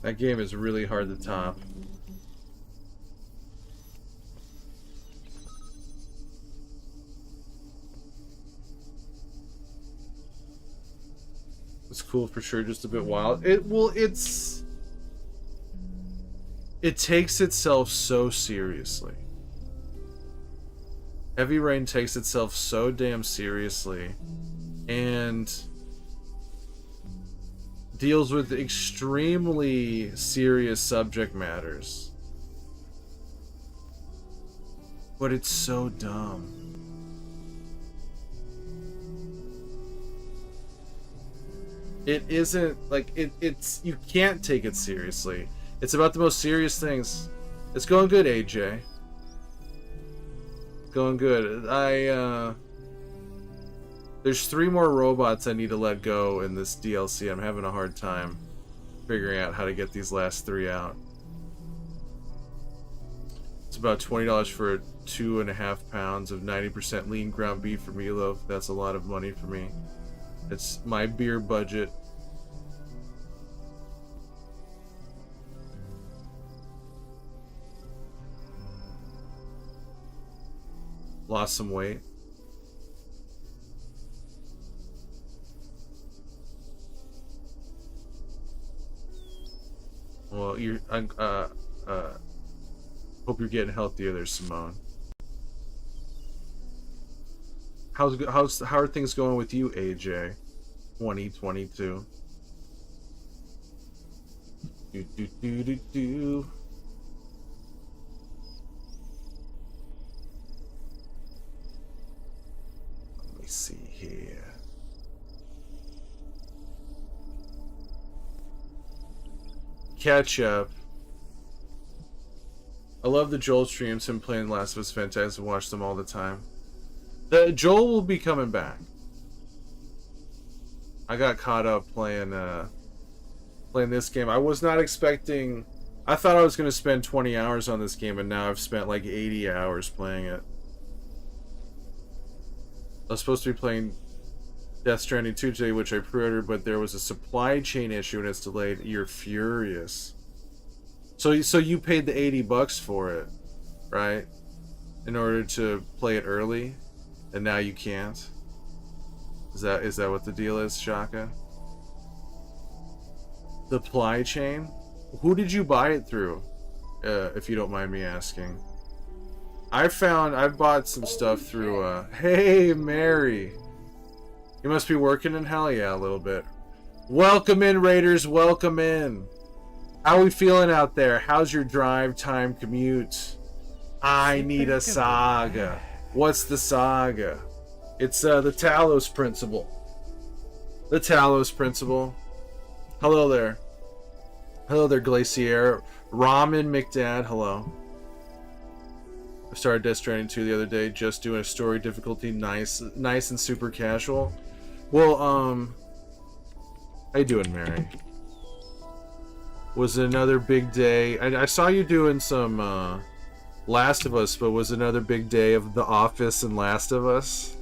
That game is really hard to top. It's cool for sure, just a bit wild. It takes itself so seriously. Heavy Rain takes itself so damn seriously and deals with extremely serious subject matters. But it's so dumb. It isn't like it's you can't take it seriously. It's about the most serious things. It's going good, AJ. Going good. There's 3 more robots I need to let go in this DLC. I'm having a hard time figuring out how to get these last 3 out. It's about $20 for 2.5 pounds of 90% lean ground beef for meatloaf. That's a lot of money for me. It's my beer budget. Lost some weight. Well, hope you're getting healthier there, Simone. How are things going with you, AJ? 2022. Do. Let me see here. Catch up. I love the Joel streams. Him playing Last of Us fantastic. Watch them all the time. Joel will be coming back. I got caught up playing this game. I was not expecting. I thought I was going to spend 20 hours on this game, and now I've spent like 80 hours playing it. I was supposed to be playing Death Stranding 2 today, which I pre-ordered, but there was a supply chain issue and it's delayed. You're furious. So you paid the $80 for it, right? In order to play it early, and now you can't. Is that what the deal is, Shaka? Supply chain? Who did you buy it through? If you don't mind me asking. I've bought some stuff through, hey, Mary. You must be working in hell, yeah, a little bit. Welcome in, Raiders, welcome in. How are we feeling out there? How's your drive time commute? I need a saga. What's the saga? It's, the Talos principle. The Talos principle. Hello there. Hello there, Glacier. Ramen McDad, hello. I started Death Stranding 2 the other day, just doing a story difficulty, nice and super casual. Well, how you doing, Mary? Was it another big day? I saw you doing some, Last of Us, but was it another big day of The Office and Last of Us?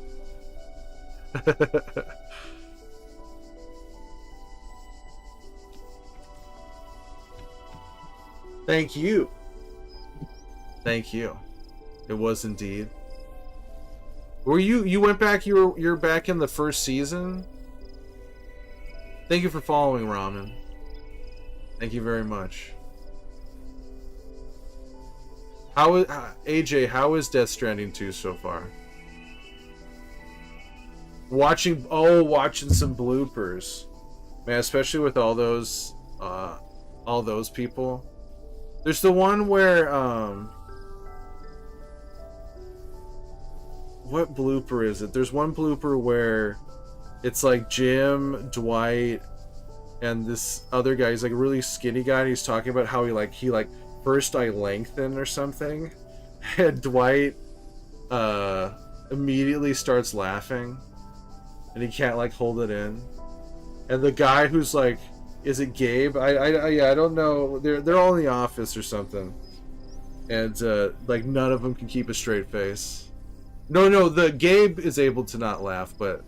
Thank you. Thank you. It was indeed. Were you went back? You're back in the first season. Thank you for following, Ramen. Thank you very much. How is AJ? How is Death Stranding 2 so far? Watching some bloopers, man. Especially with all those people. There's the one where what blooper is it? There's one blooper where it's like Jim, Dwight, and this other guy. He's like a really skinny guy, and he's talking about how he first I lengthen or something, and Dwight immediately starts laughing, and he can't like hold it in, and the guy who's like, is it Gabe? Yeah, I don't know. They're all in the office or something, and like none of them can keep a straight face. No, the Gabe is able to not laugh, but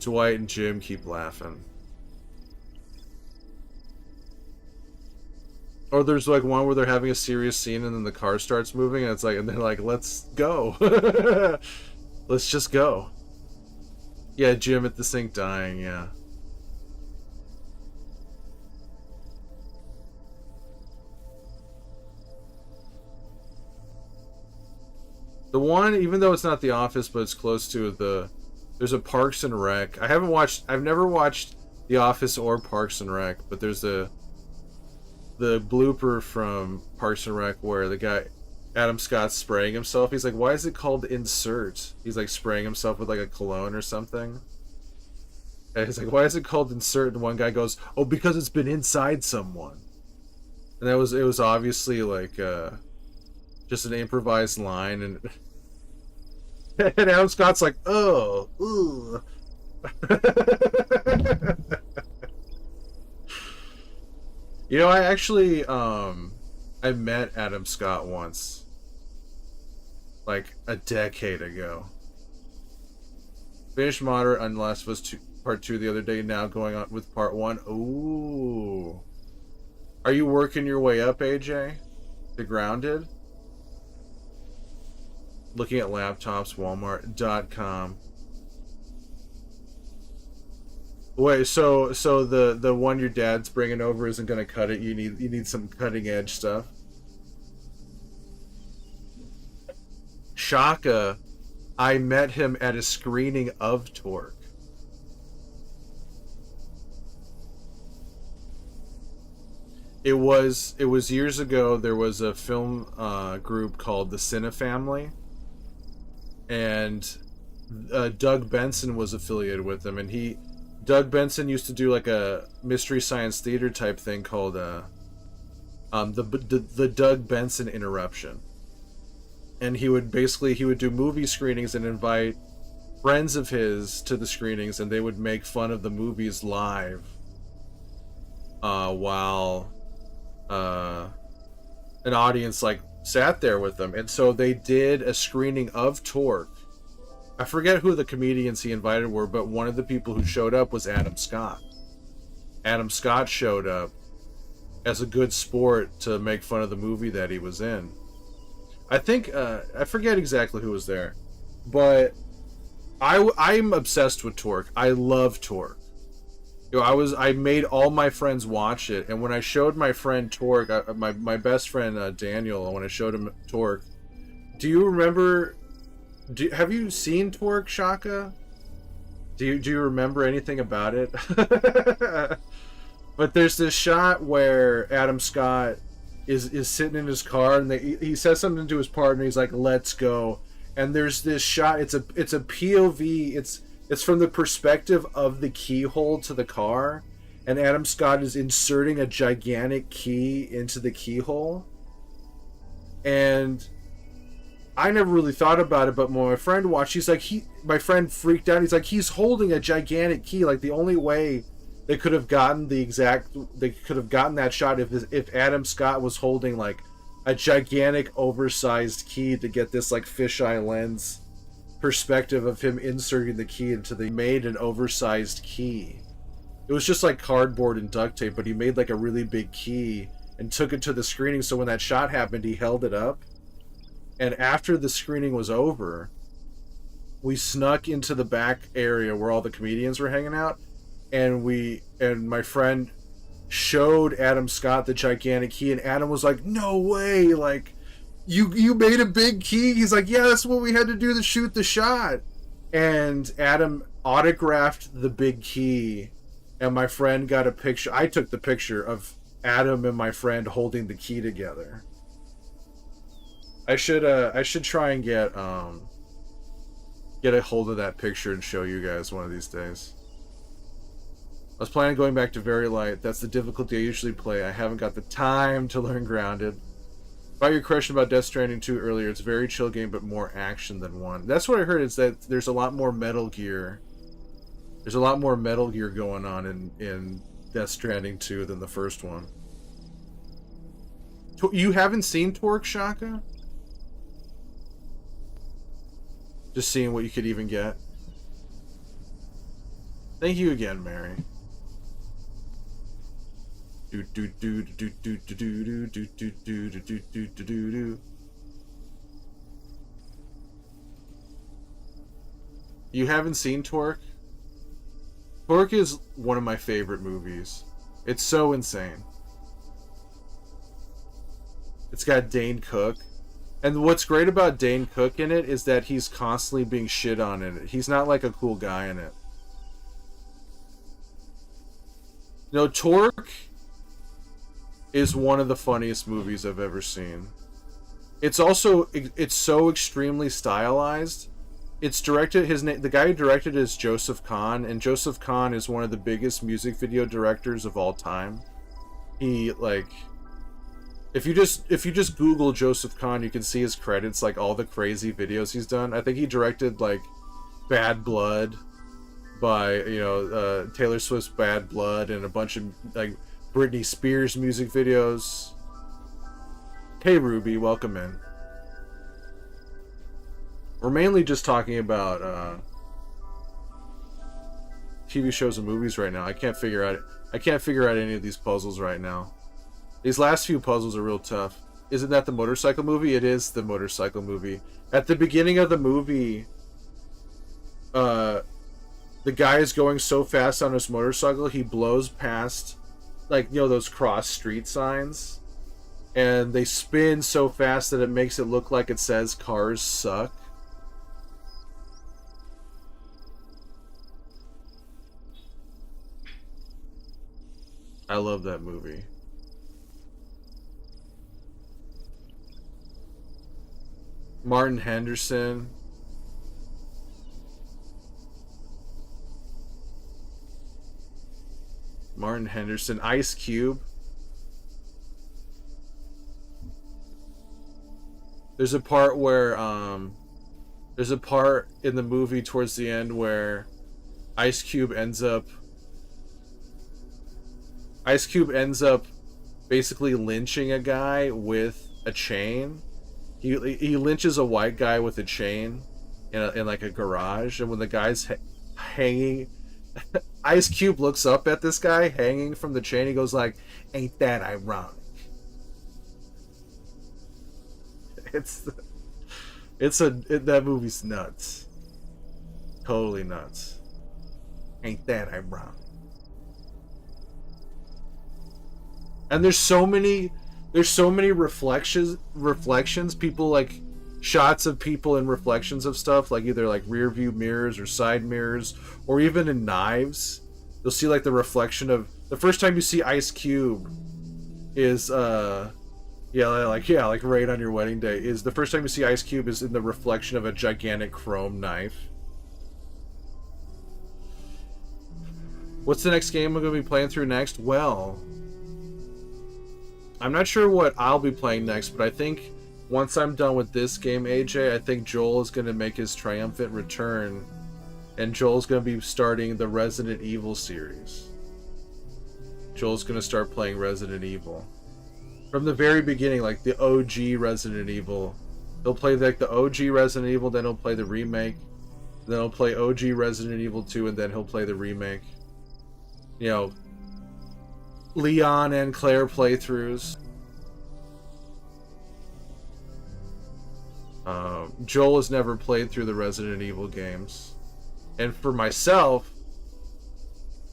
Dwight and Jim keep laughing. Or there's like one where they're having a serious scene and then the car starts moving and it's like, and they're like, let's go. Let's just go. Yeah, Jim at the sink dying, yeah. The one, even though it's not The Office, but it's close to there's a Parks and Rec. I've never watched The Office or Parks and Rec, but there's the blooper from Parks and Rec where the guy, Adam Scott's spraying himself. He's like, why is it called Insert? He's like spraying himself with like a cologne or something. And he's like, why is it called Insert? And one guy goes, oh, because it's been inside someone. And it was obviously like just an improvised line, and and Adam Scott's like, oh, ooh. You know, I actually I met Adam Scott once, like a decade ago. Finished Moderate on Last of Us 2, Part 2 the other day, now going on with Part 1. Ooh. Are you working your way up, AJ? To Grounded? Looking at laptops, Walmart.com. Wait, so the one your dad's bringing over isn't gonna cut it. You need some cutting edge stuff. Shaka, I met him at a screening of Torque. It was years ago. There was a film group called the Cine Family, and Doug Benson was affiliated with them, and Doug Benson used to do like a mystery science theater type thing called the Doug Benson Interruption, and he would do movie screenings and invite friends of his to the screenings, and they would make fun of the movies live while an audience like sat there with them. And so they did a screening of Torque. I forget who the comedians he invited were, but one of the people who showed up was Adam Scott. Adam Scott showed up as a good sport to make fun of the movie that he was in. I think I forget exactly who was there, but I'm obsessed with Torque. I love Torque. You know, I made all my friends watch it, and when I showed my friend Torque, my best friend Daniel, when I showed him Torque, do you remember? Have you seen Torque, Shaka? Do you remember anything about it? But there's this shot where Adam Scott is sitting in his car, and he says something to his partner. He's like, "Let's go." And there's this shot. It's a POV. It's from the perspective of the keyhole to the car, and Adam Scott is inserting a gigantic key into the keyhole. And I never really thought about it, but when my friend watched, my friend freaked out. He's like, he's holding a gigantic key. Like, the only way they could have gotten that shot if Adam Scott was holding like a gigantic oversized key to get this like fisheye lens perspective of him inserting the key into made an oversized key. It was just like cardboard and duct tape, but he made like a really big key and took it to the screening. So when that shot happened, he held it up. And after the screening was over, we snuck into the back area where all the comedians were hanging out, and my friend showed Adam Scott the gigantic key, and Adam was like, "No way! Like, you made a big key?" He's like, "Yeah, that's what we had to do to shoot the shot." And Adam autographed the big key, and my friend got a picture. I took the picture of Adam and my friend holding the key together. I should try and get a hold of that picture and show you guys one of these days. I was planning on going back to Very Light. That's the difficulty I usually play. I haven't got the time to learn Grounded. About your question about Death Stranding 2 earlier, it's a very chill game, but more action than 1. That's what I heard, is that there's a lot more Metal Gear. There's a lot more Metal Gear going on in Death Stranding 2 than the first one. You haven't seen Torque, Shaka? Just seeing what you could even get. Thank you again, Mary. You haven't seen Torque? Torque is one of my favorite movies. It's so insane. It's got Dane Cook. And what's great about Dane Cook in it is that he's constantly being shit on in it. He's not like a cool guy in it. No, Torque is one of the funniest movies I've ever seen. It's so extremely stylized. It's directed, the guy who directed it is Joseph Kahn, and Joseph Kahn is one of the biggest music video directors of all time. He, like, if you just Google Joseph Kahn, you can see his credits, like all the crazy videos he's done. I think he directed like Bad Blood by, you know, Taylor Swift's Bad Blood, and a bunch of like Britney Spears music videos. Hey Ruby, welcome in. We're mainly just talking about TV shows and movies right now. I can't figure out any of these puzzles right now. These last few puzzles are real tough. Isn't that the motorcycle movie? It is the motorcycle movie. At the beginning of the movie, the guy is going so fast on his motorcycle, he blows past, like, you know, those cross street signs, and they spin so fast that it makes it look like it says cars suck. I love that movie. Martin Henderson. Martin Henderson. Ice Cube. There's a part where there's a part in the movie towards the end where Ice Cube ends up basically lynching a guy with a chain. He lynches a white guy with a chain in like a garage, and when the guy's hanging, Ice Cube looks up at this guy hanging from the chain. He goes like, "Ain't that ironic?" That movie's nuts, totally nuts. Ain't that ironic? And there's so many reflections, people, like shots of people in reflections of stuff, like either like rear view mirrors or side mirrors, or even in Knives. You'll see like the reflection of, the first time you see Ice Cube is like right on your wedding day, is the first time you see Ice Cube is in the reflection of a gigantic chrome knife. What's the next game I'm going to be playing through next? Well, I'm not sure what I'll be playing next, but I think once I'm done with this game, AJ, I think Joel is going to make his triumphant return, and Joel's going to be starting the Resident Evil series. Joel's going to start playing Resident Evil. From the very beginning, like the OG Resident Evil. He'll play like the OG Resident Evil, then he'll play the remake, then he'll play OG Resident Evil 2, and then he'll play the remake. You know, Leon and Claire playthroughs. Joel has never played through the Resident Evil games. And for myself,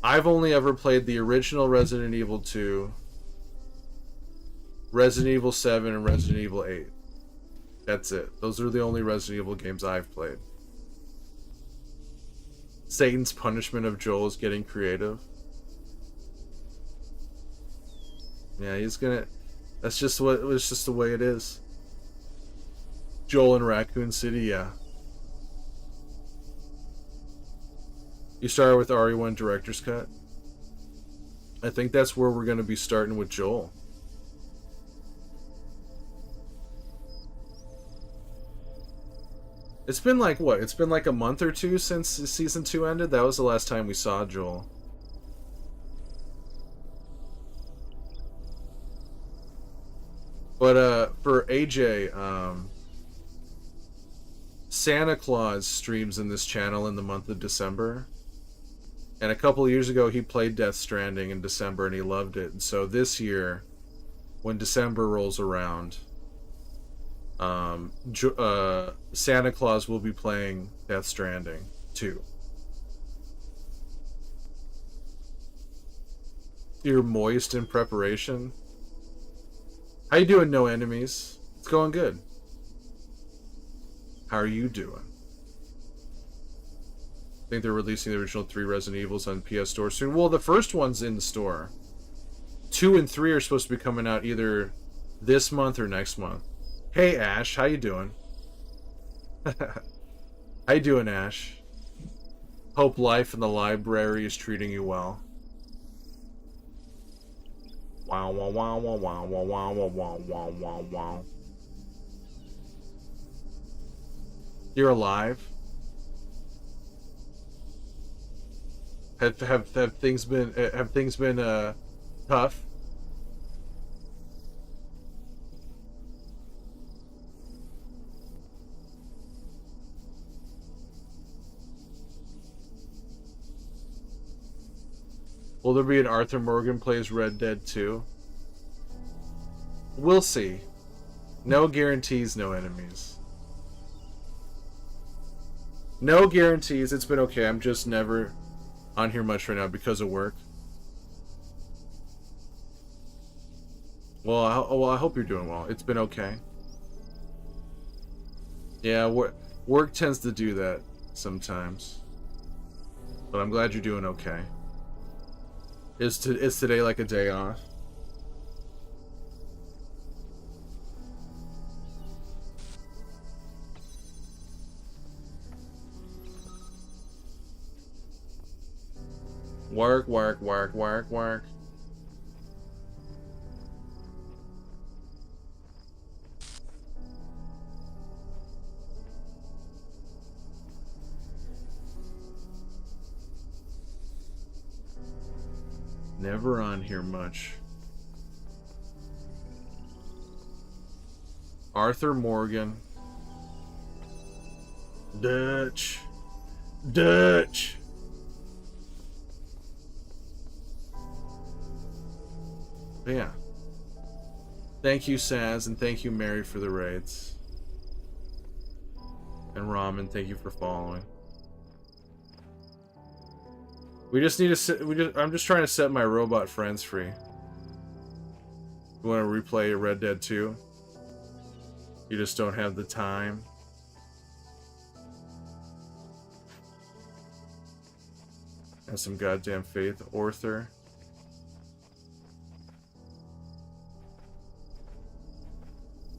I've only ever played the original Resident Evil 2, Resident Evil 7, and Resident Evil 8. That's it. Those are the only Resident Evil games I've played. Satan's punishment of Joel is getting creative. Yeah, he's gonna. That's just what. It's just the way it is. Joel in Raccoon City, yeah. You started with RE1 Director's Cut. I think that's where we're gonna be starting with Joel. It's been like what? It's been like a month or two since season 2 ended. That was the last time we saw Joel. But for AJ, Santa Claus streams in this channel in the month of December. And a couple of years ago, he played Death Stranding in December and he loved it. And so this year, when December rolls around, Santa Claus will be playing Death Stranding 2. You're moist in preparation. How you doing, No Enemies? It's going good. How are you doing? I think they're releasing the original 3 Resident Evils on PS Store soon. Well, the first one's in the store. 2 and 3 are supposed to be coming out either this month or next month. Hey, Ash. How you doing? How you doing, Ash? Hope life in the library is treating you well. Wow, wow, wow, wow, wow, wow, wow, wow, wow, wow, wow. You're alive? Have things been tough? Will there be an Arthur Morgan plays Red Dead 2? We'll see. No guarantees, no enemies. No guarantees. It's been okay. I'm just never on here much right now because of work. Well, I hope you're doing well. It's been okay. Yeah, work tends to do that sometimes. But I'm glad you're doing okay. Is today like a day off? Work, work, work, work, work. Never on here much. Arthur Morgan. Dutch. Dutch. But yeah. Thank you, Saz, and thank you, Mary, for the raids. And Ramen, thank you for following. We just need to I'm just trying to set my robot friends free. You want to replay Red Dead 2? You just don't have the time. Have some goddamn faith, Arthur.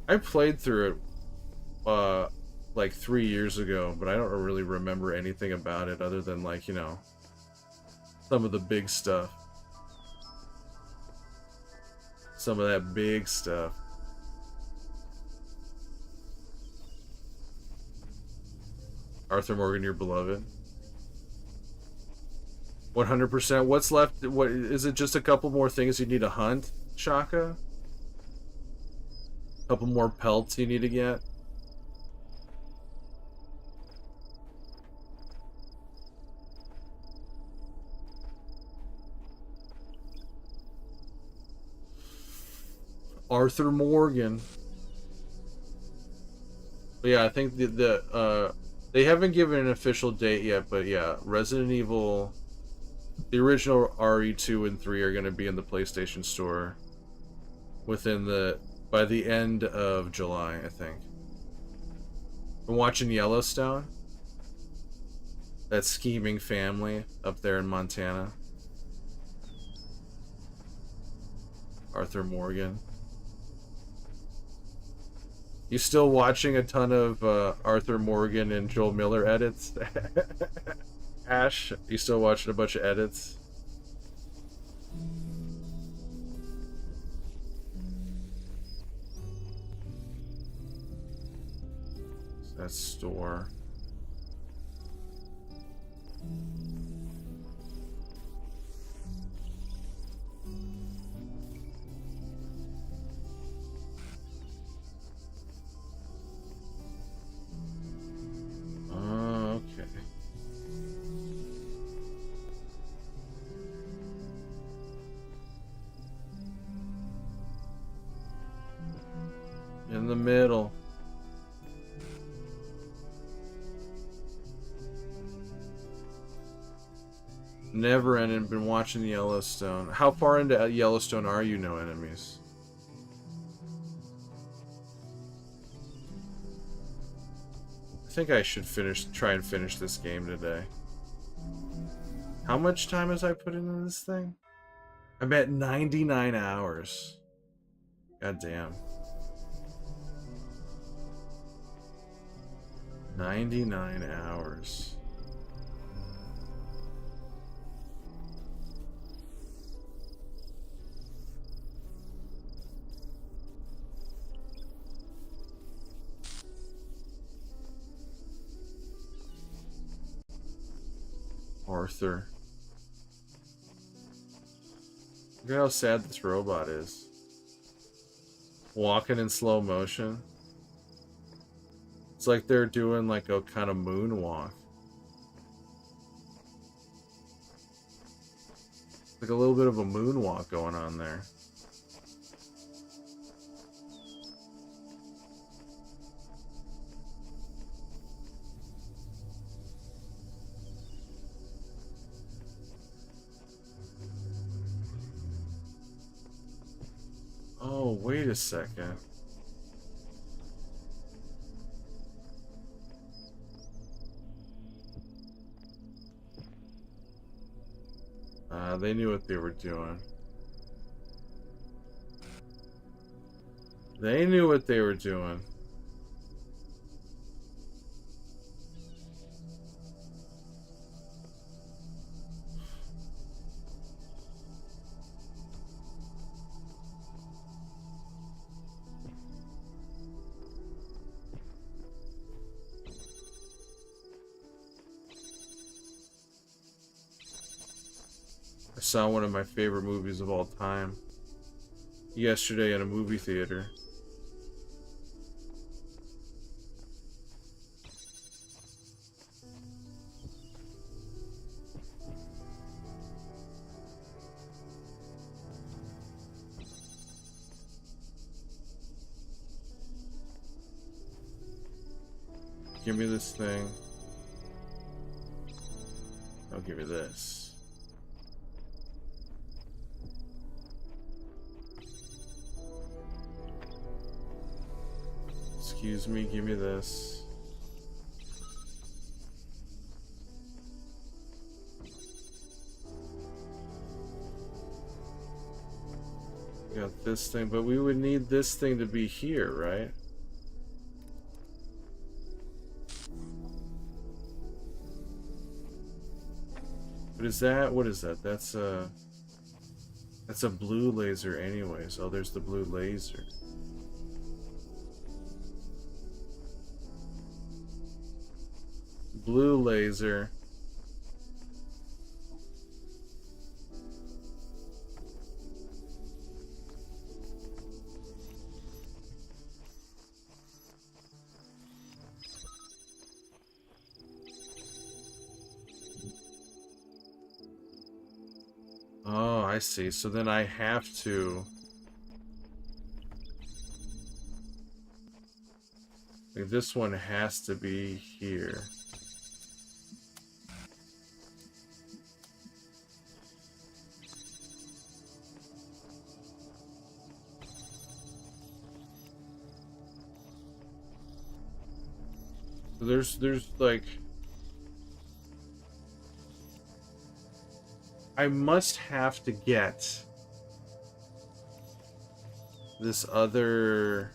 I played through it like 3 years ago, but I don't really remember anything about it other than, like, you know, some of the big stuff. Some of that big stuff. Arthur Morgan, your beloved. 100%. What's left? What is it? Just a couple more things you need to hunt, Shaka? A couple more pelts you need to get? Arthur Morgan. But yeah, I think they haven't given an official date yet, but yeah, Resident Evil, the original RE2 and 3 are going to be in the PlayStation Store by the end of July, I think. I'm watching Yellowstone. That scheming family up there in Montana. Arthur Morgan. You still watching a ton of Arthur Morgan and Joel Miller edits? Ash, you still watching a bunch of edits? That store. Okay. In the middle. Never ended. Been watching Yellowstone. How far into Yellowstone are you? No enemies. I think I should try and finish this game today. How much time has I put into this thing? I'm at 99 hours. God damn. 99 hours. Arthur. Look at how sad this robot is. Walking in slow motion. It's like they're doing like a kind of moonwalk. Like a little bit of a moonwalk going on there. Oh, wait a second. They knew what they were doing. They knew what they were doing. I saw one of my favorite movies of all time yesterday in a movie theater. Give me this thing. I'll give you this. Excuse me, give me this. Got this thing, but we would need this thing to be here, right? What is that? What is that? That's a blue laser anyways. Oh, there's the blue laser. Blue laser. Oh, I see. So then I have to... like, this one has to be here. So there's like... I must have to get this other...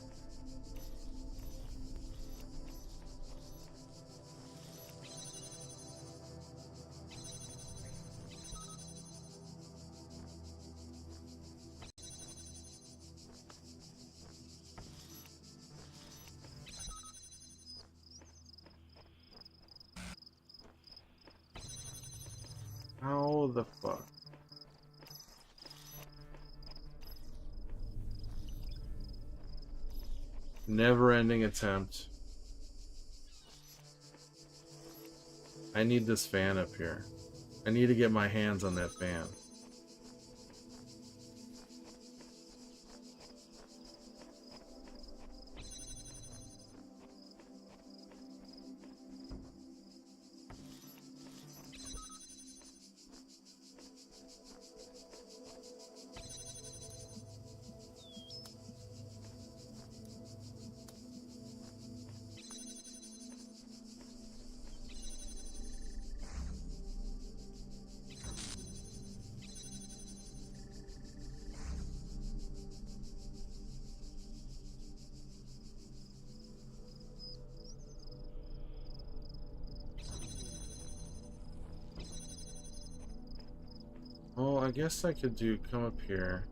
How the fuck? Never-ending attempt. I need this fan up here. I need to get my hands on that fan. Well, I guess I could come up here.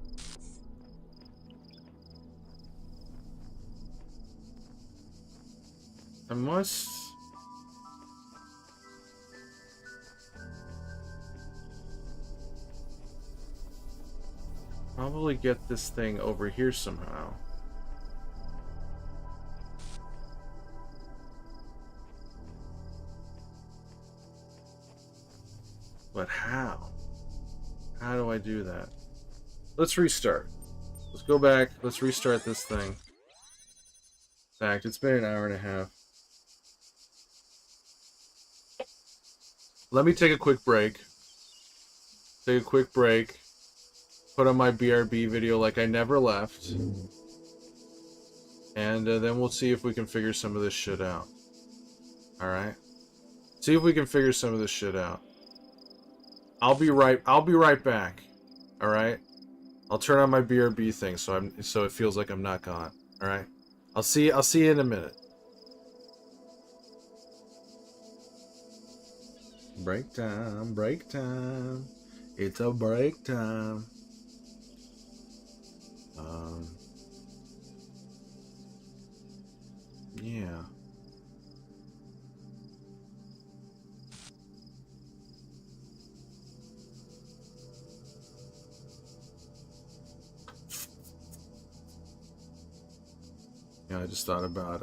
I must... probably get this thing over here somehow. But how? How do I do that? Let's restart. Let's go back. Let's restart this thing. In fact, it's been an hour and a half. Let me take a quick break. Take a quick break. Put on my BRB video like I never left. And then we'll see if we can figure some of this shit out. Alright? See if we can figure some of this shit out. I'll be right back. All right? I'll turn on my BRB thing so it feels like I'm not gone. All right? I'll see you in a minute. Break time, break time. It's a break time. Yeah. Yeah, I just thought about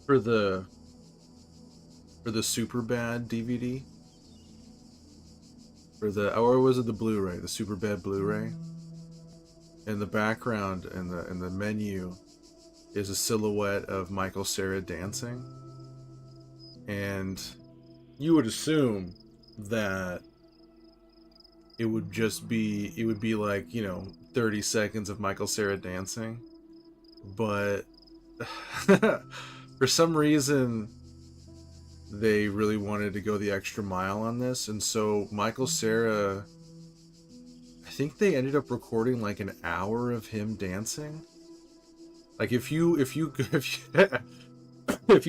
for the Super Bad DVD, or was it the Blu-ray, the Super Bad Blu-ray? In the background in the menu is a silhouette of Michael Cera dancing, and you would assume that it would be like, 30 seconds of Michael Cera dancing. But for some reason they really wanted to go the extra mile on this, and so Michael Cera, I think they ended up recording like an hour of him dancing. Like if you if you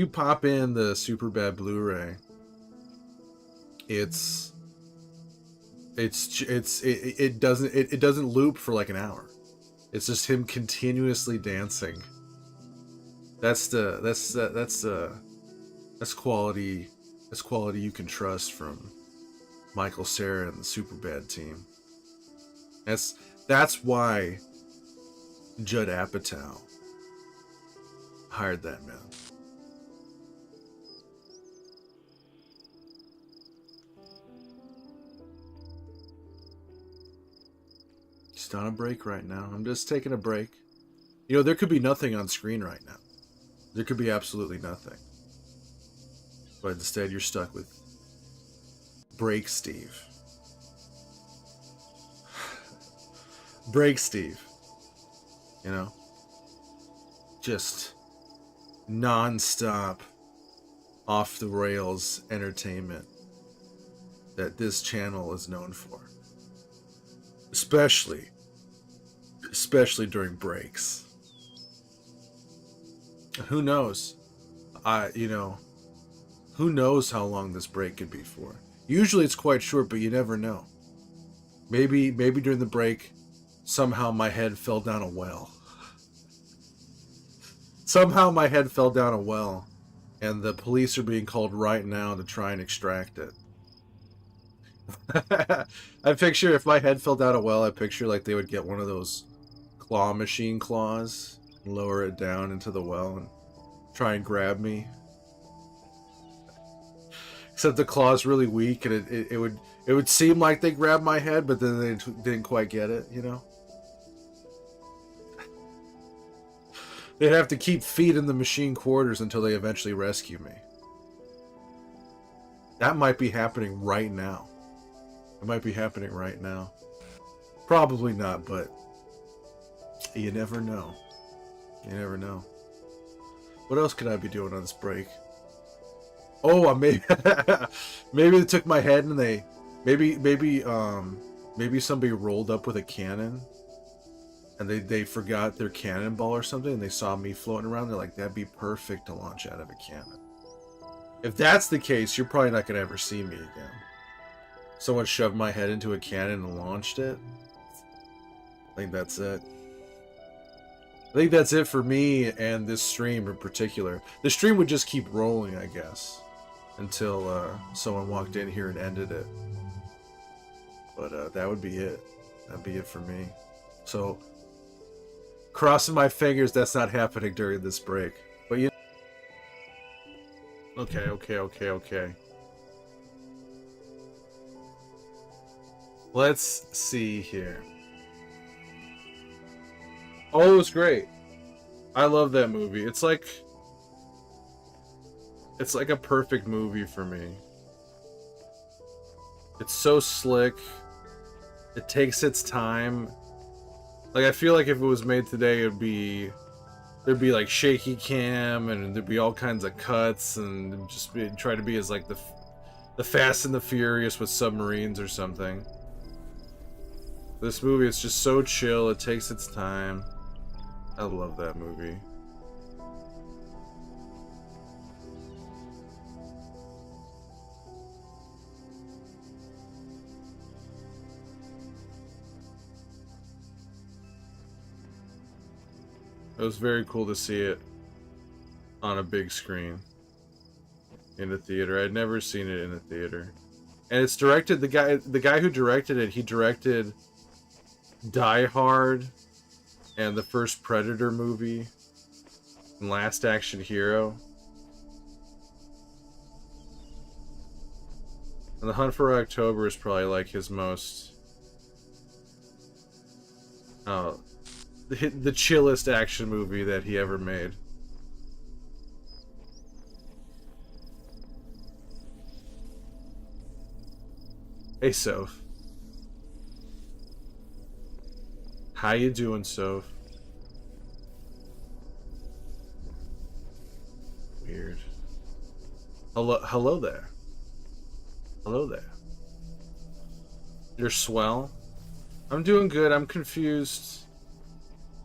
pop in the Super Bad Blu-ray, it doesn't loop for like an hour. It's just him continuously dancing. That's quality. That's quality you can trust from Michael Cera and the Superbad team. That's why Judd Apatow hired that man. Just on a break right now. I'm just taking a break. There could be nothing on screen right now. There could be absolutely nothing. But instead, you're stuck with Break Steve. Break Steve. Just non-stop, off the rails entertainment that this channel is known for. Especially especially during breaks. Who knows? Who knows how long this break could be for? Usually it's quite short, but you never know. Maybe during the break, somehow my head fell down a well. Somehow my head fell down a well, and the police are being called right now to try and extract it. I picture if my head fell down a well, I picture like they would get one of those claw machine claws, and lower it down into the well, and try and grab me. Except the claw's really weak, and it would seem like they grabbed my head, but then they didn't quite get it, you know? They'd have to keep feeding the machine quarters until they eventually rescue me. That might be happening right now. It might be happening right now. Probably not, but you never know. You never know. What else could I be doing on this break? Oh, maybe maybe they took my head and they maybe somebody rolled up with a cannon and they forgot their cannonball or something, and they saw me floating around. They're like, that'd be perfect to launch out of a cannon. If that's the case, you're probably not gonna ever see me again. Someone shoved my head into a cannon and launched it. I think that's it. I think that's it for me and this stream in particular. The stream would just keep rolling, I guess, until someone walked in here and ended it. But that would be it. That'd be it for me. So, crossing my fingers that's not happening during this break. But you... Okay. Let's see here. Oh, it was great. I love that movie. It's like a perfect movie for me. It's so slick. It takes its time. Like, I feel like if it was made today, there'd be like shaky cam, and there'd be all kinds of cuts, and just try to be as like the Fast and the Furious with submarines or something. This movie is just so chill. It takes its time. I love that movie. It was very cool to see it on a big screen in a theater. I'd never seen it in a theater. And it's directed, the guy who directed it, he directed Die Hard and the first Predator movie and Last Action Hero. And The Hunt for Red October is probably like his most the chillest action movie that he ever made. Hey, Soph. How you doing, Soph? Weird. Hello there. Hello there. You're swell? I'm doing good. I'm confused.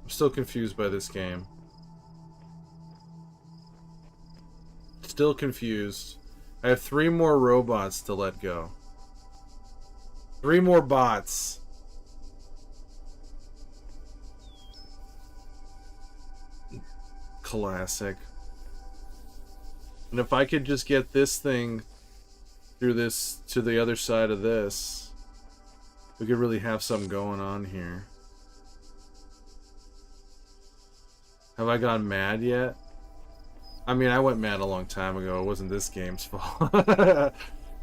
I'm still confused by this game. Still confused. I have 3 more robots to let go. 3 more bots. Classic. And if I could just get this thing through this to the other side of this, we could really have something going on here. Have I gone mad yet? I mean, I went mad a long time ago. It wasn't this game's fault.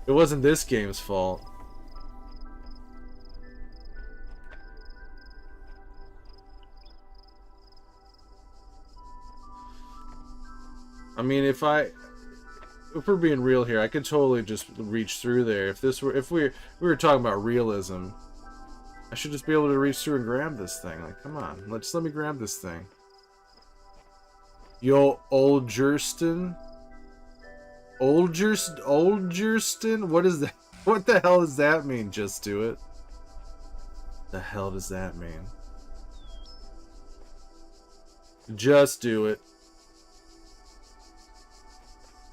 It wasn't this game's fault. I mean, if we're being real here, I could totally just reach through there. If we were talking about realism, I should just be able to reach through and grab this thing. Like, come on, let me grab this thing. Yo, Old Jurston? Old Jurston? What is that? What the hell does that mean? Just do it. The hell does that mean? Just do it.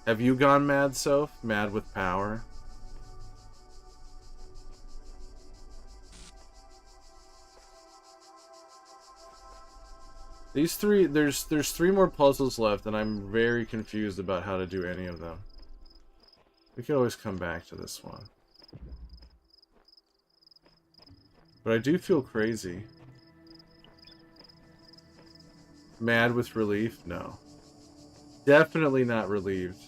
Have you gone mad, Soph? Mad with power? These three, there's 3 more puzzles left, and I'm very confused about how to do any of them. We can always come back to this one. But I do feel crazy. Mad with relief? No. Definitely not relieved.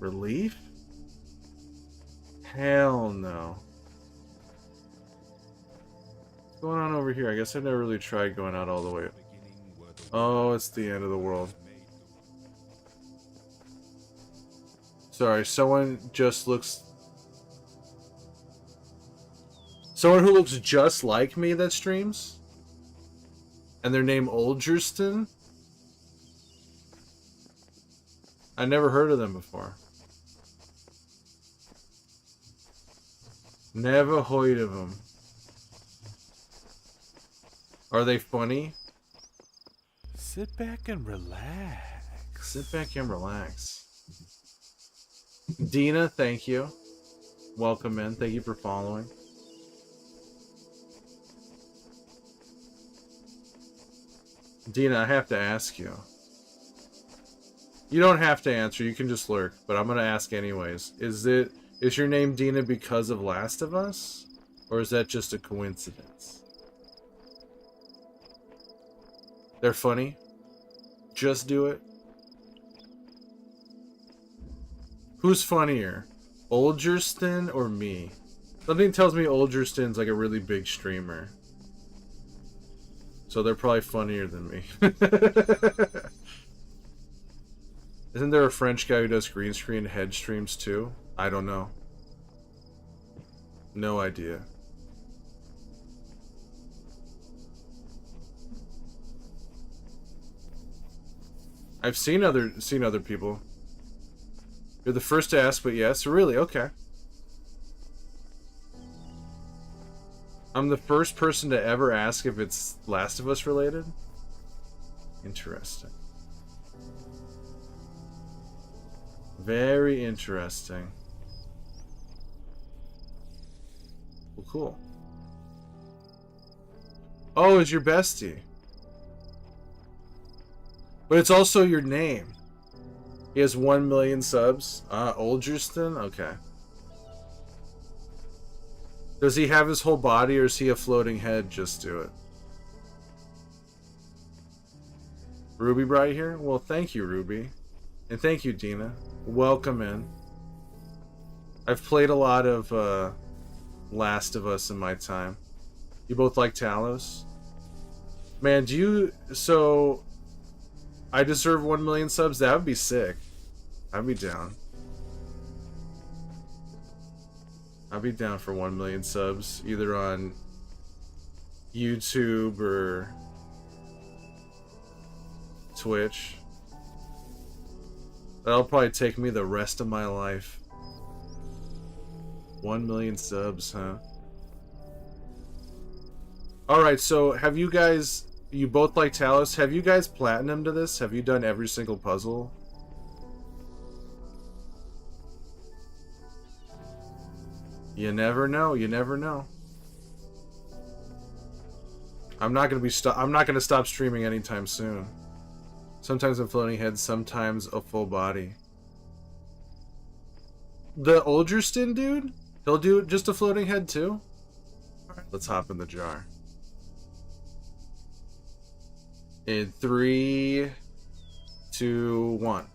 Relief? Hell no. What's going on over here? I guess I've never really tried going out all the way. Oh, it's the end of the world. Sorry, someone just looks... Someone who looks just like me that streams? And their name Olgerston? I never heard of them before. Never heard of them. Are they funny? Sit back and relax. Sit back and relax. Dina, thank you. Welcome in. Thank you for following. Dina, I have to ask you. You don't have to answer, you can just lurk, but I'm gonna ask anyways. Is your name Dina because of Last of Us? Or is that just a coincidence? They're funny? Just do it? Who's funnier? Olgerston or me? Something tells me Olgerston's like a really big streamer. So they're probably funnier than me. Isn't there a French guy who does green screen head streams too? I don't know. No idea. I've seen other people. You're the first to ask, but yes, really? Okay. I'm the first person to ever ask if it's Last of Us related? Interesting. Very interesting. Well, cool. Oh, it's your bestie. But it's also your name. He has 1 million subs. Olgerston? Okay. Does he have his whole body or is he a floating head? Just do it. Ruby Bright here? Well, thank you, Ruby. And thank you, Dina. Welcome in. I've played a lot of Last of Us in my time. You both like Talos? Man, do you... So... I deserve 1 million subs? That would be sick. I'd be down. I'd be down for 1 million subs, either on YouTube or Twitch. That'll probably take me the rest of my life. 1 million subs, huh? Alright, so have you guys... You both like Talos. Have you guys platinumed to this? Have you done every single puzzle? You never know. You never know. I'm not gonna stop streaming anytime soon. Sometimes I'm floating head, sometimes a full body. The Olgerston dude? He'll do just a floating head too? Alright, let's hop in the jar. In 3, 2, 1.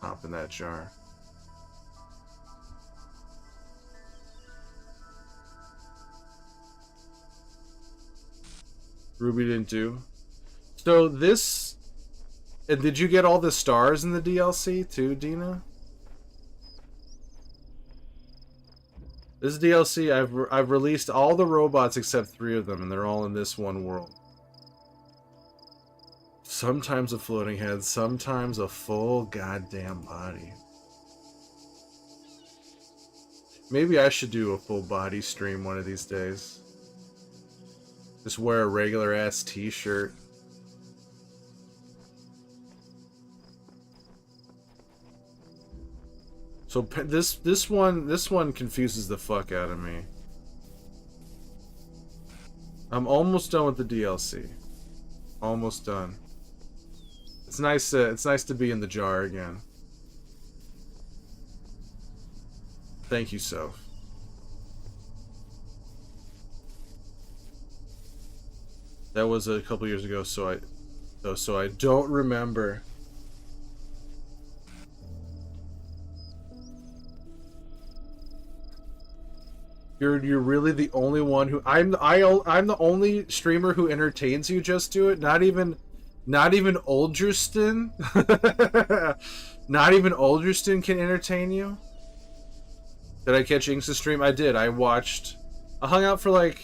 Hop in that jar. Ruby didn't do. So this... And did you get all the stars in the DLC too, Dina? This DLC, I've released all the robots except 3 of them, and they're all in this one world. Sometimes a floating head, sometimes a full goddamn body. Maybe I should do a full body stream one of these days. Just wear a regular ass t-shirt. So this one confuses the fuck out of me. I'm almost done with the DLC. Almost done. It's nice to be in the jar again. Thank you, Soph. That was a couple years ago, so I don't remember. You're really the only one who I'm the only streamer who entertains you. Just do it. Not even Olgerston. Not even Olgerston can entertain you. Did I catch Inks' stream? I did. I hung out for like.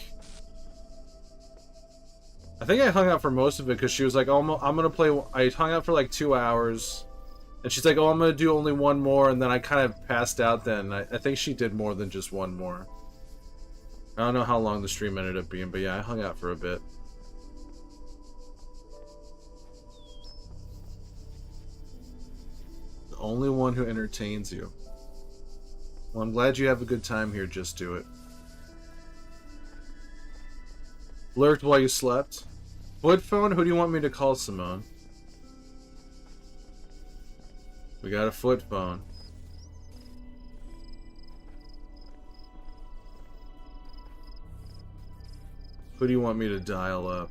I think I hung out for most of it because she was like, "Oh, I'm gonna play." I hung out for like 2 hours, and she's like, "Oh, I'm gonna do only one more," and then I kind of passed out. Then I think she did more than just one more. I don't know how long the stream ended up being, but yeah, I hung out for a bit. The only one who entertains you. Well, I'm glad you have a good time here. Just do it. Lurked while you slept. Foot phone? Who do you want me to call, Simone? We got a foot phone. Who do you want me to dial up?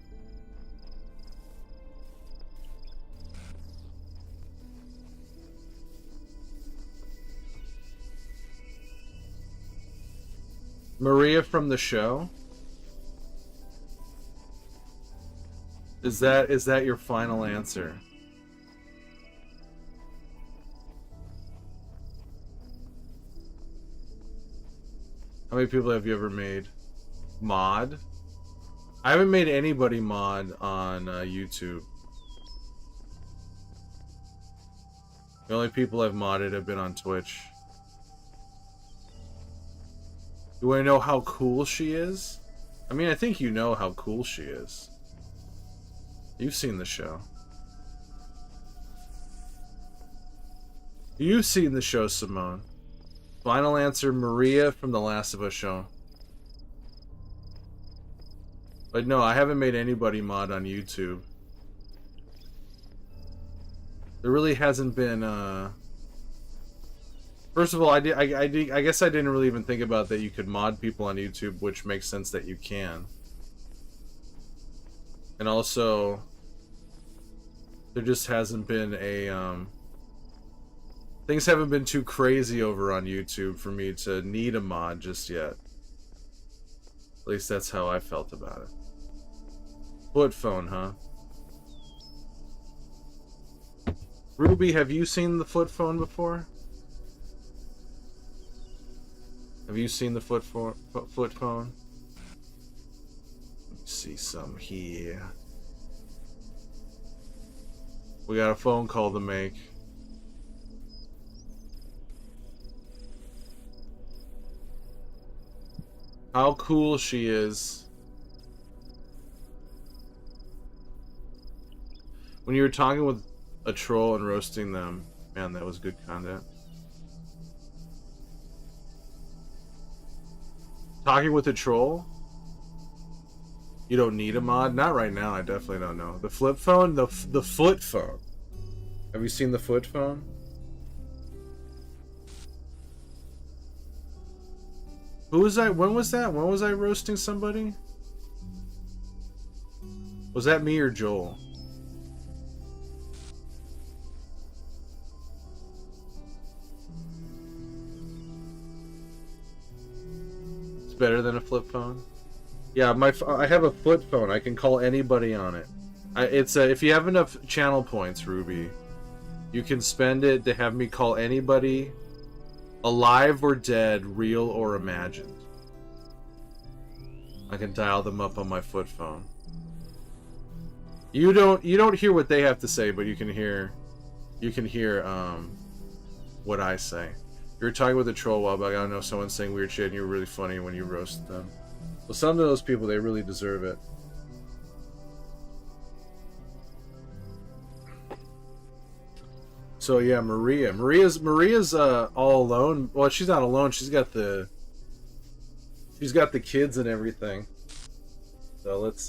Maria from the show? Is that your final answer? How many people have you ever made? Mod? I haven't made anybody mod on YouTube. The only people I've modded have been on Twitch. Do I know how cool she is? I mean, I think you know how cool she is. You've seen the show. You've seen the show, Simone. Final answer, Maria from The Last of Us show. But no, I haven't made anybody mod on YouTube. There really hasn't been, First of all, I guess I didn't really even think about that you could mod people on YouTube, which makes sense that you can. And also, there just hasn't been a, things haven't been too crazy over on YouTube for me to need a mod just yet. At least that's how I felt about it. Foot phone, huh? Ruby, have you seen the flip phone before? Have you seen the flip phone? Let me see some here. We got a phone call to make. How cool she is. When you were talking with a troll and roasting them, man, that was good content. Talking with a troll? You don't need a mod? Not right now, I definitely don't know. The flip phone? The foot phone. Have you seen the foot phone? Who was I? When was that? When was I roasting somebody? Was that me or Joel? It's better than a flip phone. Yeah, I have a flip phone. I can call anybody on it. If you have enough channel points, Ruby, you can spend it to have me call anybody, alive or dead, real or imagined. I can dial them up on my flip phone. You don't hear what they have to say, but you can hear what I say. You were talking with a troll a while back. I don't know, someone saying weird shit and you were really funny when you roasted them. Well, some of those people, they really deserve it. So yeah, Maria's all alone. Well, she's not alone. She's got the kids and everything. So let's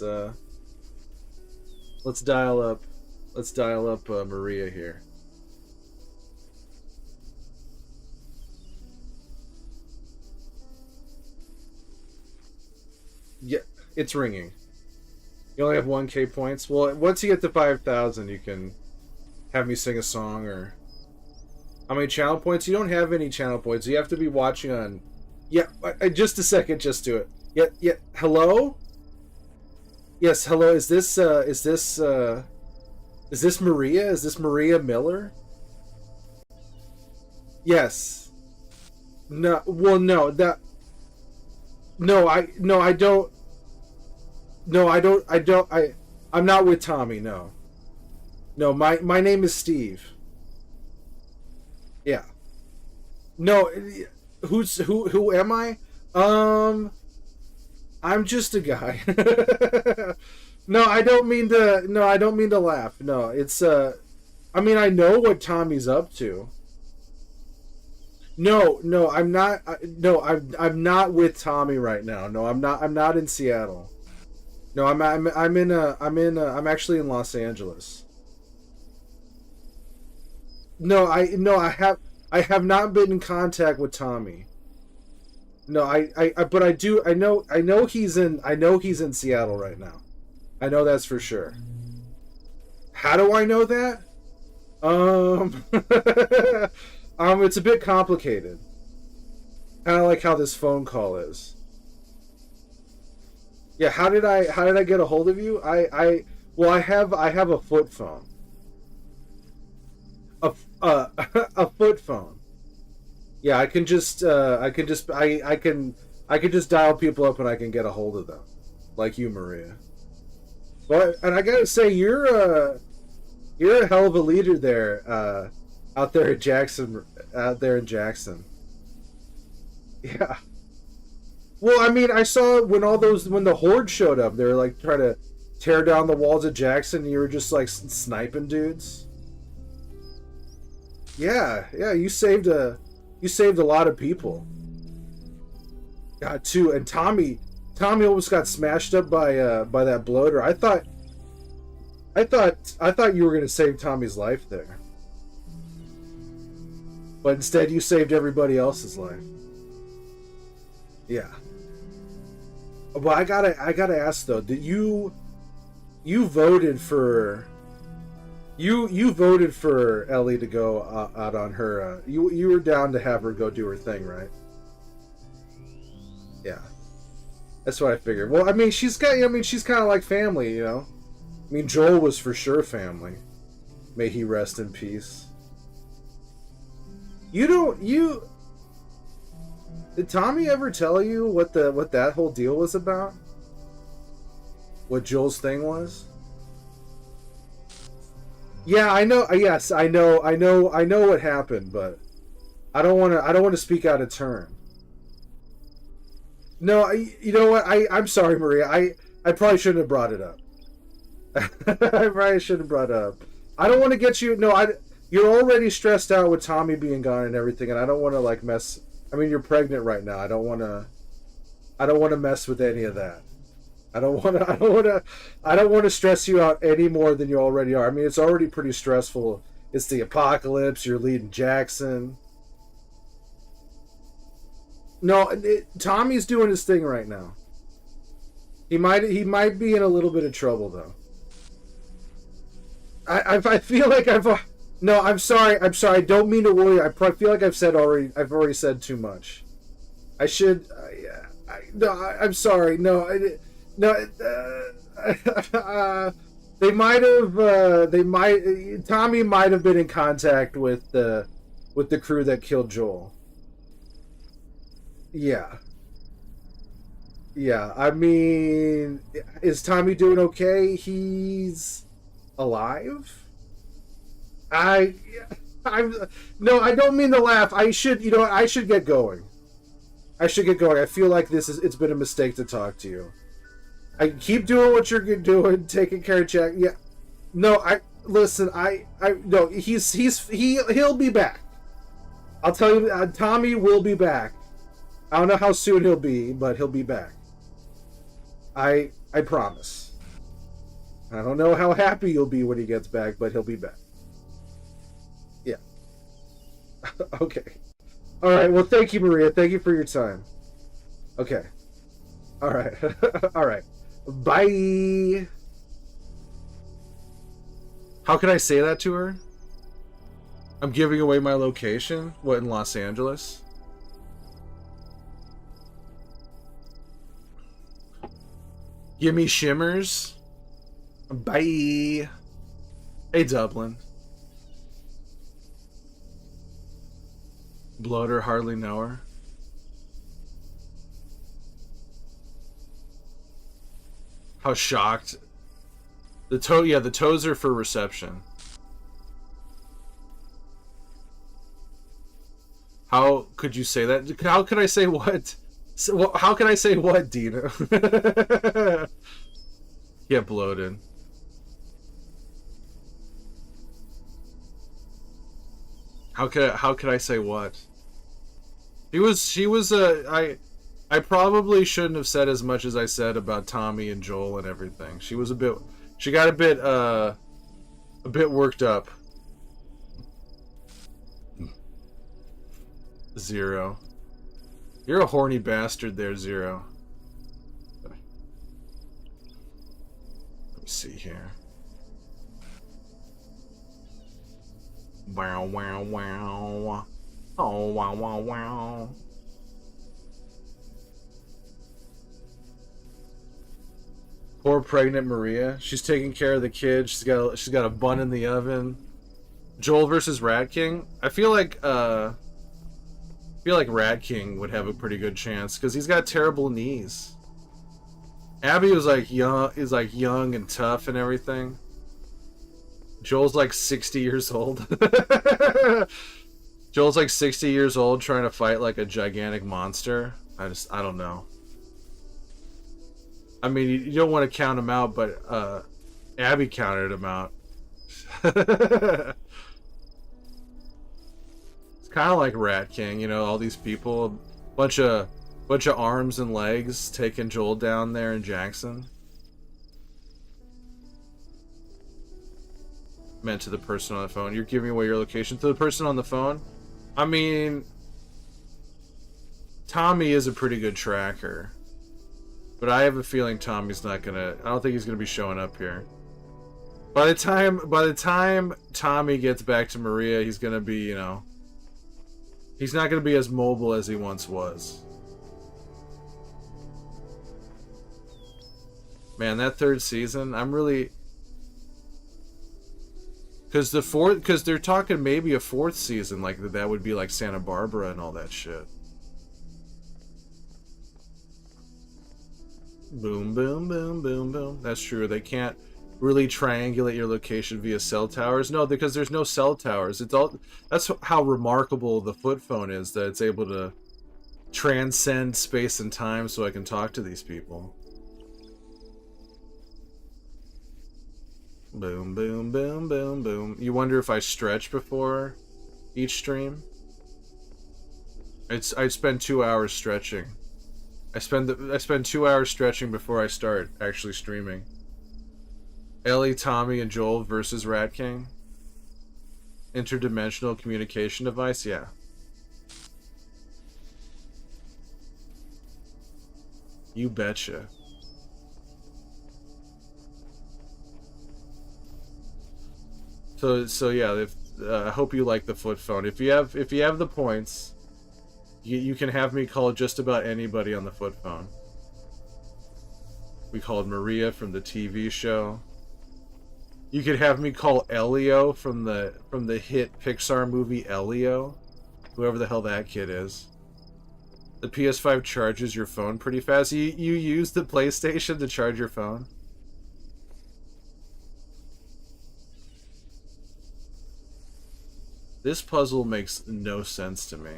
dial up Maria here. Yeah, it's ringing. You only have 1K points. Well, once you get to 5,000, you can have me sing a song. Or how many channel points? You don't have any channel points. You have to be watching on. Yeah, just a second. Just do it. Yeah. Hello. Yes, hello. Is this Maria? Is this Maria Miller? Yes. No. Well, no. I don't. No, I don't. I'm not with Tommy. No. No, my name is Steve. Yeah. No, who am I? I'm just a guy. No, I don't mean to laugh. No, it's I mean, I know what Tommy's up to. No, I'm not. No, I'm not with Tommy right now. No, I'm not. I'm not in Seattle. No, I'm actually in Los Angeles. No, I have not been in contact with Tommy. No, but I do. I know he's in Seattle right now. I know that's for sure. How do I know that? It's a bit complicated. Kind of like how this phone call is. Yeah, how did I get a hold of you? Well, I have a foot phone. A foot phone. Yeah, I can just I can just dial people up and I can get a hold of them, like you, Maria. But and I gotta say, you're a hell of a leader there, out there in Jackson. Yeah. Well, I mean, I saw when the horde showed up, they were like trying to tear down the walls of Jackson, and you were just like sniping dudes. Yeah, you saved a lot of people. God, too, and Tommy almost got smashed up by that bloater. I thought you were gonna save Tommy's life there, but instead you saved everybody else's life. Yeah. Well, I gotta ask though, did you voted for Ellie to go out on her? You were down to have her go do her thing, right? Yeah, that's what I figured. Well, I mean, she's kind of like family, you know. I mean, Joel was for sure family. May he rest in peace. Did Tommy ever tell you what that whole deal was about? What Joel's thing was? Yeah, I know. Yes, I know what happened, but I don't want to speak out of turn. No, you know what? I'm sorry, Maria. I probably shouldn't have brought it up. I probably shouldn't have brought it up. I don't want to get you. No, you're already stressed out with Tommy being gone and everything, and I don't want to like mess. I mean, you're pregnant right now. I don't want to mess with any of that. I don't want to stress you out any more than you already are. I mean, it's already pretty stressful. It's the apocalypse. You're leading Jackson. No, Tommy's doing his thing right now. He might be in a little bit of trouble though. I feel like no. I'm sorry. I don't mean to worry. I feel like I've already said too much. I should. No. I'm sorry. No. No, they might have. Tommy might have been in contact with the crew that killed Joel. Yeah. Yeah. I mean, is Tommy doing okay? He's alive. I'm. No, I don't mean to laugh. I should. You know, I should get going. I feel like it's been a mistake to talk to you. I keep doing what you're doing, taking care of Jack. Yeah, no, listen, no, he'll be back. I'll tell you, Tommy will be back. I don't know how soon he'll be, but he'll be back. I promise. I don't know how happy you'll be when he gets back, but he'll be back. Yeah. Okay. All right. Well, thank you, Maria. Thank you for your time. Okay. All right. All right. Bye. How can I say that to her? I'm giving away my location? What, in Los Angeles? Give me shimmers. Bye. Hey, Dublin. Blood or hardly know her. How shocked. The toes are for reception. How could you say that? How could I say what? How can I say what, Dina? Get bloated. How could I say what? I probably shouldn't have said as much as I said about Tommy and Joel and everything. She got a bit worked up. Zero. You're a horny bastard there, Zero. Let me see here. Wow, wow, wow. Oh, wow, wow, wow. Poor pregnant Maria. She's taking care of the kid. She's got a bun in the oven. Joel versus Rat King. I feel like Rat King would have a pretty good chance because he's got terrible knees. Abby is like young and tough and everything. Joel's like 60 years old. Joel's like 60 years old trying to fight like a gigantic monster. I don't know. I mean, you don't want to count him out, but Abby counted him out. It's kind of like Rat King, you know, all these people, bunch of arms and legs taking Joel down there in Jackson. Meant to the person on the phone. You're giving away your location to the person on the phone? I mean, Tommy is a pretty good tracker. But I have a feeling Tommy's not gonna... I don't think he's gonna be showing up here. By the time Tommy gets back to Maria, he's gonna be, you know... He's not gonna be as mobile as he once was. Man, that third season, I'm really... Because they're talking maybe a fourth season, like that would be like Santa Barbara and all that shit. Boom, boom, boom, boom, boom. That's true. They can't really triangulate your location via cell towers. No, because there's no cell towers. It's all. That's how remarkable the foot phone is, that it's able to transcend space and time so I can talk to these people. Boom, boom, boom, boom, boom. You wonder if I stretch before each stream? I'd spend 2 hours stretching. I spend 2 hours stretching before I start actually streaming. Ellie, Tommy, and Joel versus Rat King. Interdimensional communication device, yeah. You betcha. So yeah, I hope you like the foot phone. If you have the points, you can have me call just about anybody on the foot phone. We called Maria from the TV show. You could have me call Elio from the hit Pixar movie Elio, whoever the hell that kid is. The PS5 charges your phone pretty fast. You use the PlayStation to charge your phone? This puzzle makes no sense to me.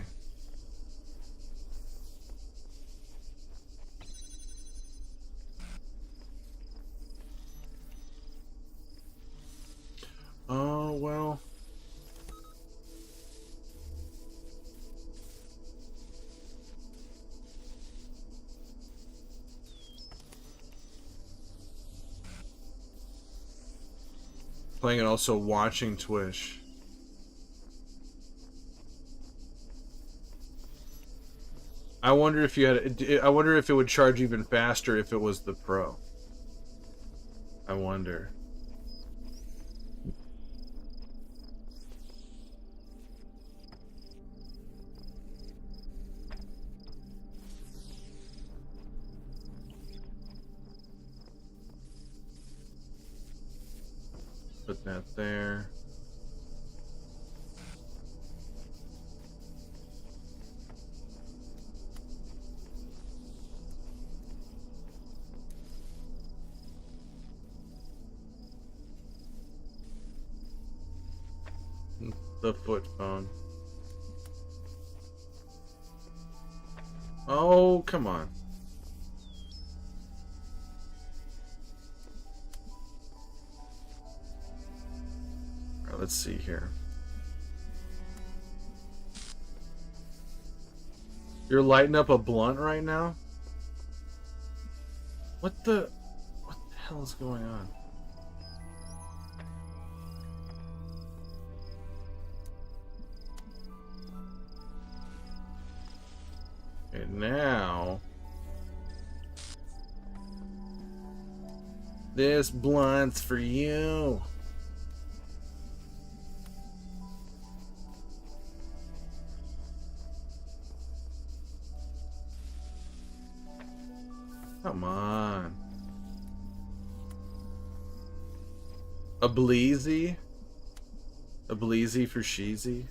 Playing and also watching Twitch. I wonder if you had. I wonder if it would charge even faster if it was the Pro. I wonder. Put that there. The foot phone. Oh, come on. All right, let's see here. You're lighting up a blunt right now? What the hell is going on? And now this blunt's for you. Come on. A bleezy? A bleezy for sheezy?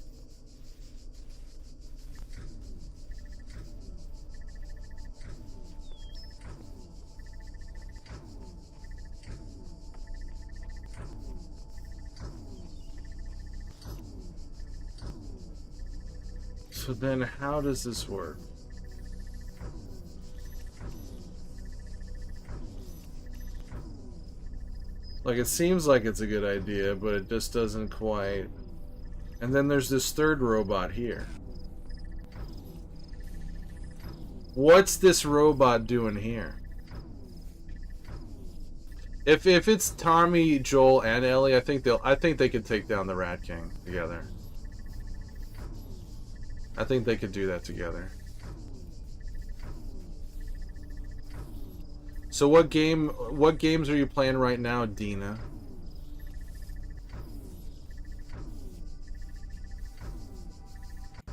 So then how does this work? Like, it seems like it's a good idea, but it just doesn't quite. And then there's this third robot here. What's this robot doing here? If it's Tommy, Joel, and Ellie, I think they could take down the Rat King together. I think they could do that together. So what games are you playing right now, Dina?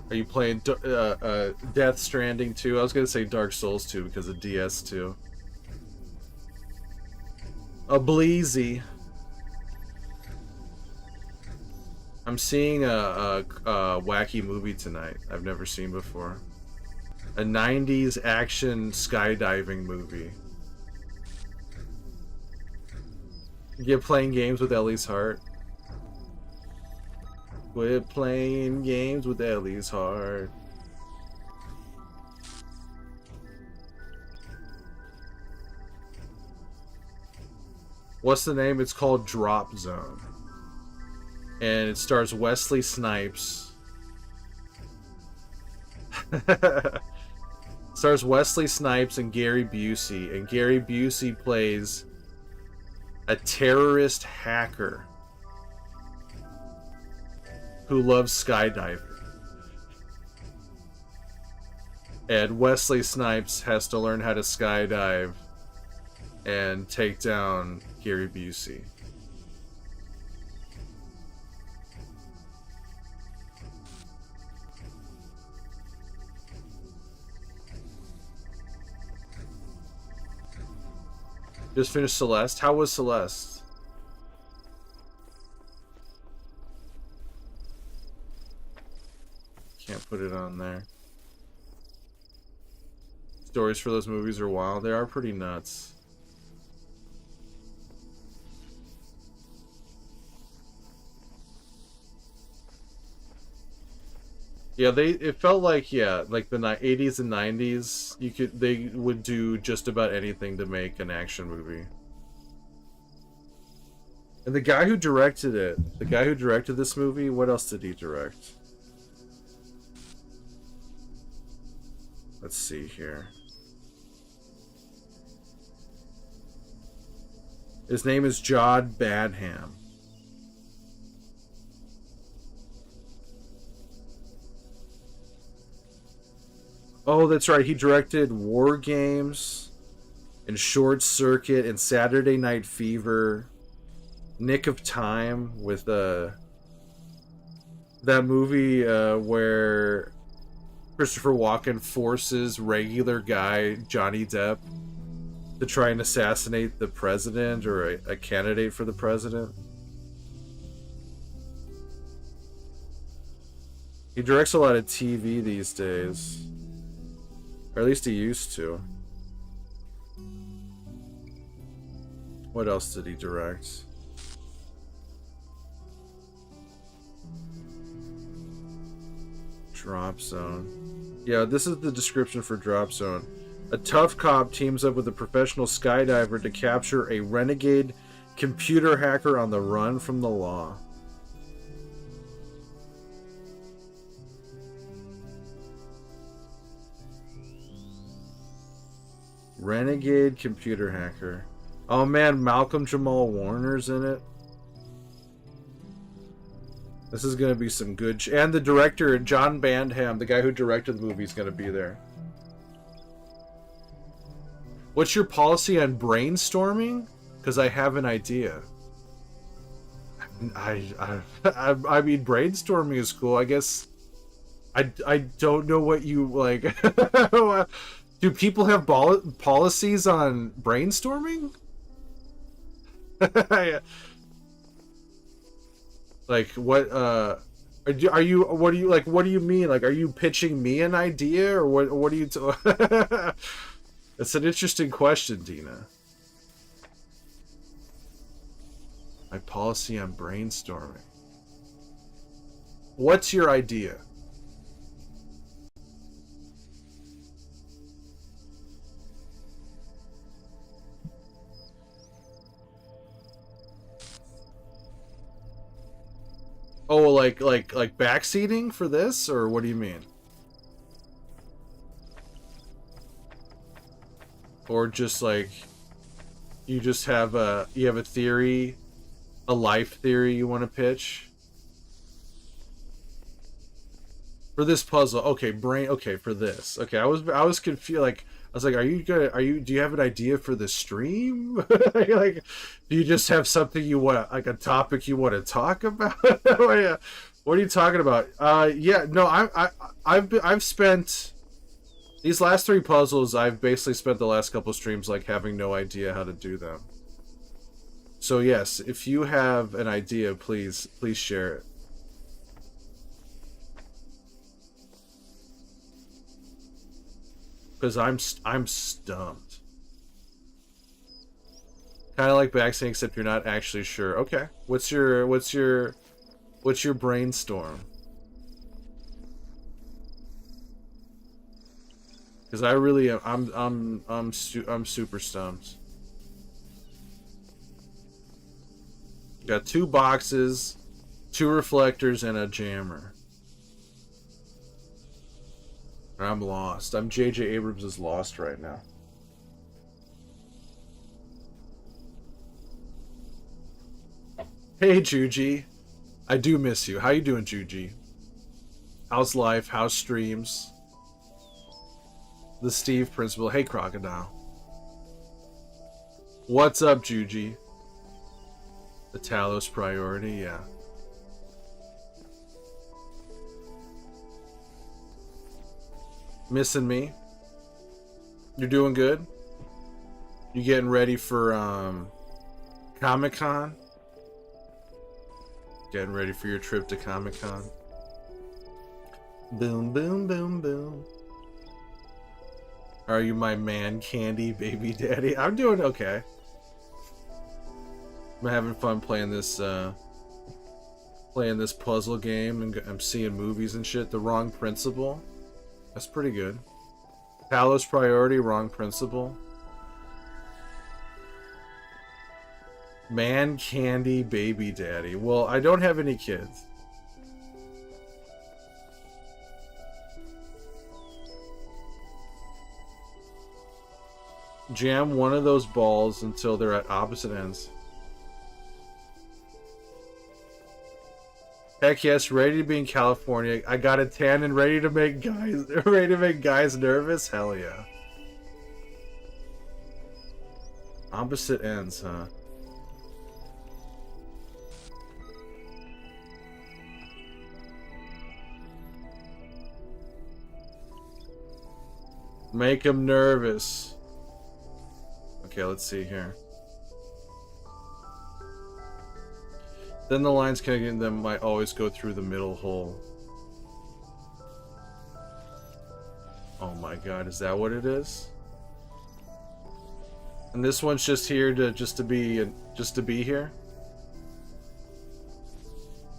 Are you playing Death Stranding 2? I was gonna say Dark Souls 2 because of DS2. A Bleezy. I'm seeing a wacky movie tonight I've never seen before. A 90s action skydiving movie. You're playing games with Ellie's heart. We're playing games with Ellie's heart. What's the name? It's called Drop Zone. And it stars Wesley Snipes. Stars Wesley Snipes and Gary Busey. And Gary Busey plays a terrorist hacker who loves skydiving. And Wesley Snipes has to learn how to skydive and take down Gary Busey. Just finished Celeste. How was Celeste? Can't put it on there. Stories for those movies are wild. They are pretty nuts. Yeah, it felt like, yeah, like the 80s and 90s, they would do just about anything to make an action movie. And the guy who directed this movie, what else did he direct? Let's see here. His name is Jod Badham. Oh, that's right. He directed War Games and Short Circuit and Saturday Night Fever, Nick of Time with that movie where Christopher Walken forces regular guy Johnny Depp to try and assassinate the president or a candidate for the president. He directs a lot of TV these days. Or at least he used to. What else did he direct? Drop Zone. Yeah, this is the description for Drop Zone. A tough cop teams up with a professional skydiver to capture a renegade computer hacker on the run from the law. Renegade computer hacker. Oh man, Malcolm Jamal Warner's in it. This is gonna be some good and the director, John Bandham, the guy who directed the movie, is gonna be there. What's your policy on brainstorming? Because I have an idea. I mean, brainstorming is cool. I guess I don't know what you like. Do people have policies on brainstorming? Like what? Are you? What do you like? What do you mean? Like, are you pitching me an idea, or what? What do you? That's an interesting question, Dina. My policy on brainstorming. What's your idea? Oh, like backseating for this, or what do you mean? Or just like you just have a theory, a life theory you want to pitch for this puzzle? Okay, okay, for this. Okay, I was confused. Like I was like, do you have an idea for the stream? Like, do you just have something you want, like a topic you want to talk about? What are you talking about? Yeah, no, I've spent these last 3 puzzles. I've basically spent the last couple streams like having no idea how to do them. So yes, if you have an idea, please share it. Because I'm stumped. Kind of like backseating, except you're not actually sure. Okay, what's your brainstorm? Because I really am. I'm super stumped. Got 2 boxes, 2 reflectors, and a jammer. I'm lost. I'm J.J. Abrams is lost right now. Hey, Juji. I do miss you. How you doing, Juji? How's life? How's streams? The Steve Principal. Hey, Crocodile. What's up, Juji? The Talos priority, yeah. Missing me? You're doing good? You getting ready for Comic-Con? Getting ready for your trip to Comic-Con? Boom, boom, boom, boom. Are you my man candy baby daddy? I'm doing okay. I'm having fun playing this puzzle game, and I'm seeing movies and shit. The Wrong Principle. That's pretty good. Talos priority, Wrong Principle. Man candy baby daddy. Well, I don't have any kids. Jam one of those balls until they're at opposite ends. Heck yes, ready to be in California. I got a tan and ready to make guys ready to make guys nervous. Hell yeah. Opposite ends, huh? Make him nervous. Okay, let's see here. Then the lines connecting them might always go through the middle hole. Oh my god, is that what it is? And this one's just here to just to be here.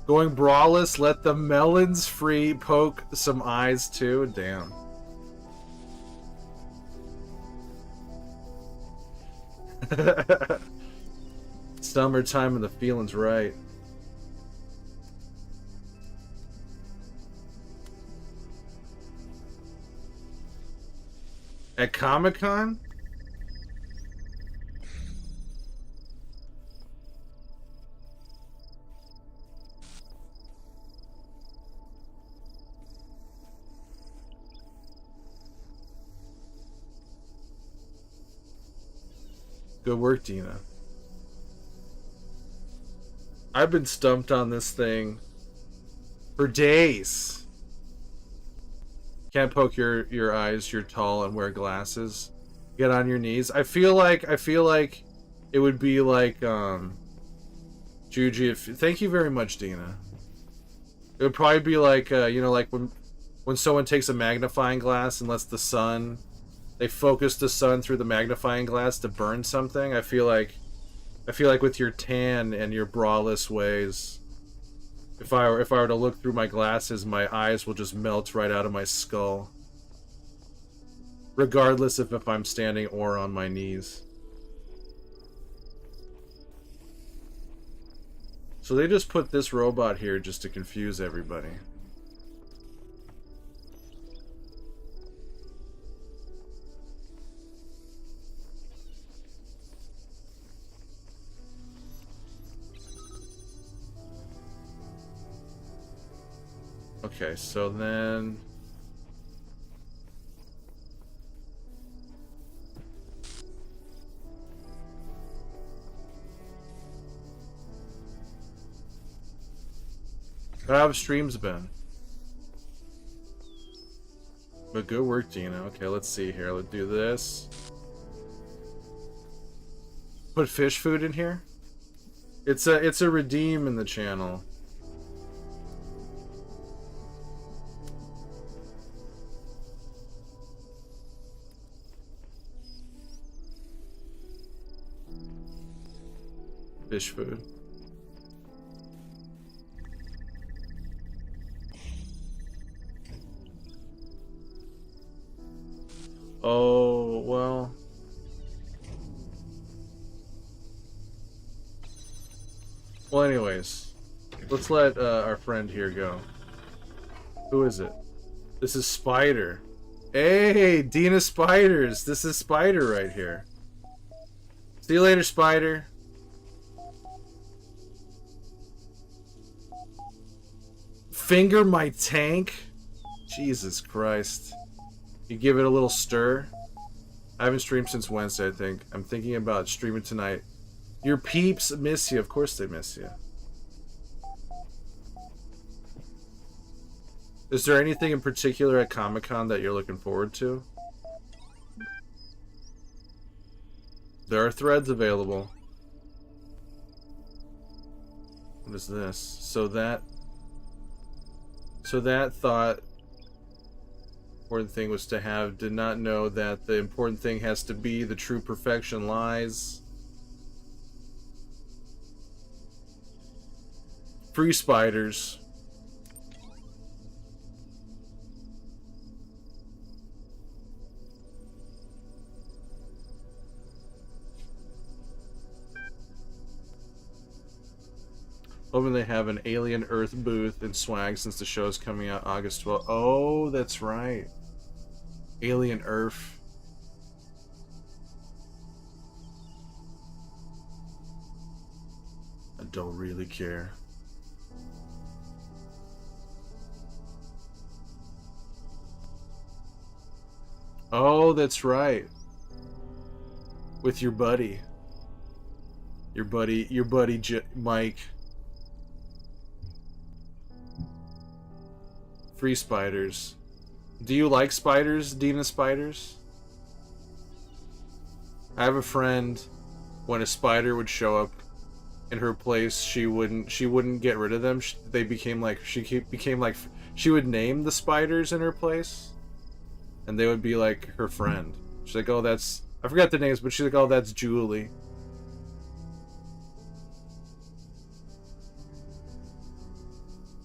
Going braless, let the melons free, poke some eyes too. Damn. Summertime and the feeling's right. At Comic-Con? Good work, Dina. I've been stumped on this thing for days. Can't poke your eyes, you're tall and wear glasses. Get on your knees. I feel like it would be like Juji if thank you very much, Dina. It would probably be like you know, like when someone takes a magnifying glass and lets the sun, they focus the sun through the magnifying glass to burn something. I feel like with your tan and your braless ways, if I were to look through my glasses, my eyes will just melt right out of my skull. Regardless of if I'm standing or on my knees. So they just put this robot here just to confuse everybody. Okay, so then... How have streams been? But good work, Gina. Okay, let's see here. Let's do this. Put fish food in here? It's a redeem in the channel. Fish food. Oh, well. Well, anyways. Let's let our friend here go. Who is it? This is Spider. Hey, Dina Spiders. This is Spider right here. See you later, Spider. Finger my tank? Jesus Christ. You give it a little stir. I haven't streamed since Wednesday, I think. I'm thinking about streaming tonight. Your peeps miss you. Of course they miss you. Is there anything in particular at Comic-Con that you're looking forward to? There are threads available. What is this? So that thought important thing was to have, did not know that the important thing has to be the true perfection lies. Free spiders. Hoping they have an Alien Earth booth and swag since the show is coming out August 12th. Oh, that's right. Alien Earth. I don't really care. Oh, that's right. With your buddy. Your buddy Mike. Free spiders. Do you like spiders, Dina spiders? I have a friend, when a spider would show up in her place, she wouldn't get rid of them. They became like she would name the spiders in her place, and they would be like her friend. She's like, oh, that's, I forgot the names, but she's like, oh, that's Julie.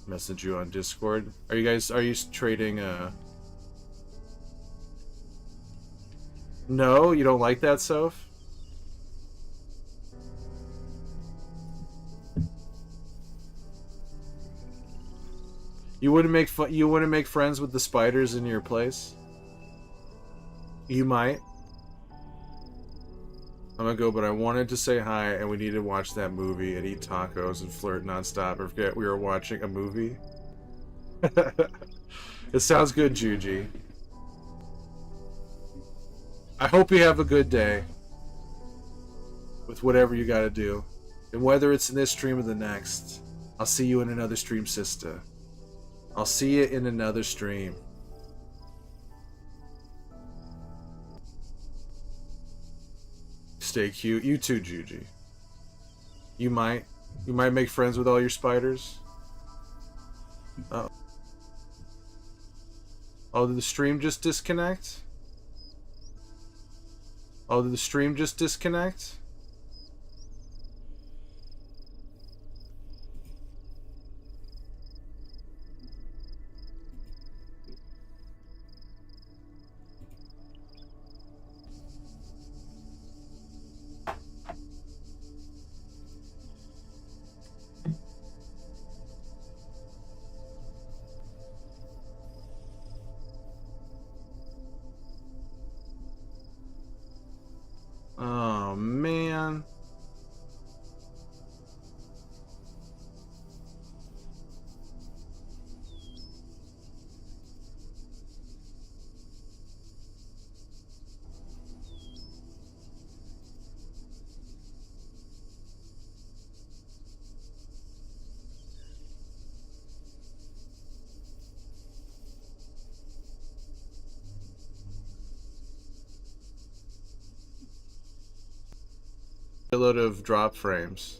Message you on Discord. Are you trading No, you don't like that, Soph? You wouldn't make friends with the spiders in your place? You might. I'm gonna go, but I wanted to say hi, and we need to watch that movie and eat tacos and flirt nonstop. I forget we were watching a movie. It sounds good, Juji. I hope you have a good day with whatever you gotta do. And whether it's in this stream or the next, I'll see you in another stream, sister. I'll see you in another stream. Stay cute. You too, Juji. You might make friends with all your spiders. Oh. Oh, did the stream just disconnect? Oh, did the stream just disconnect? Oh, man. A load of drop frames.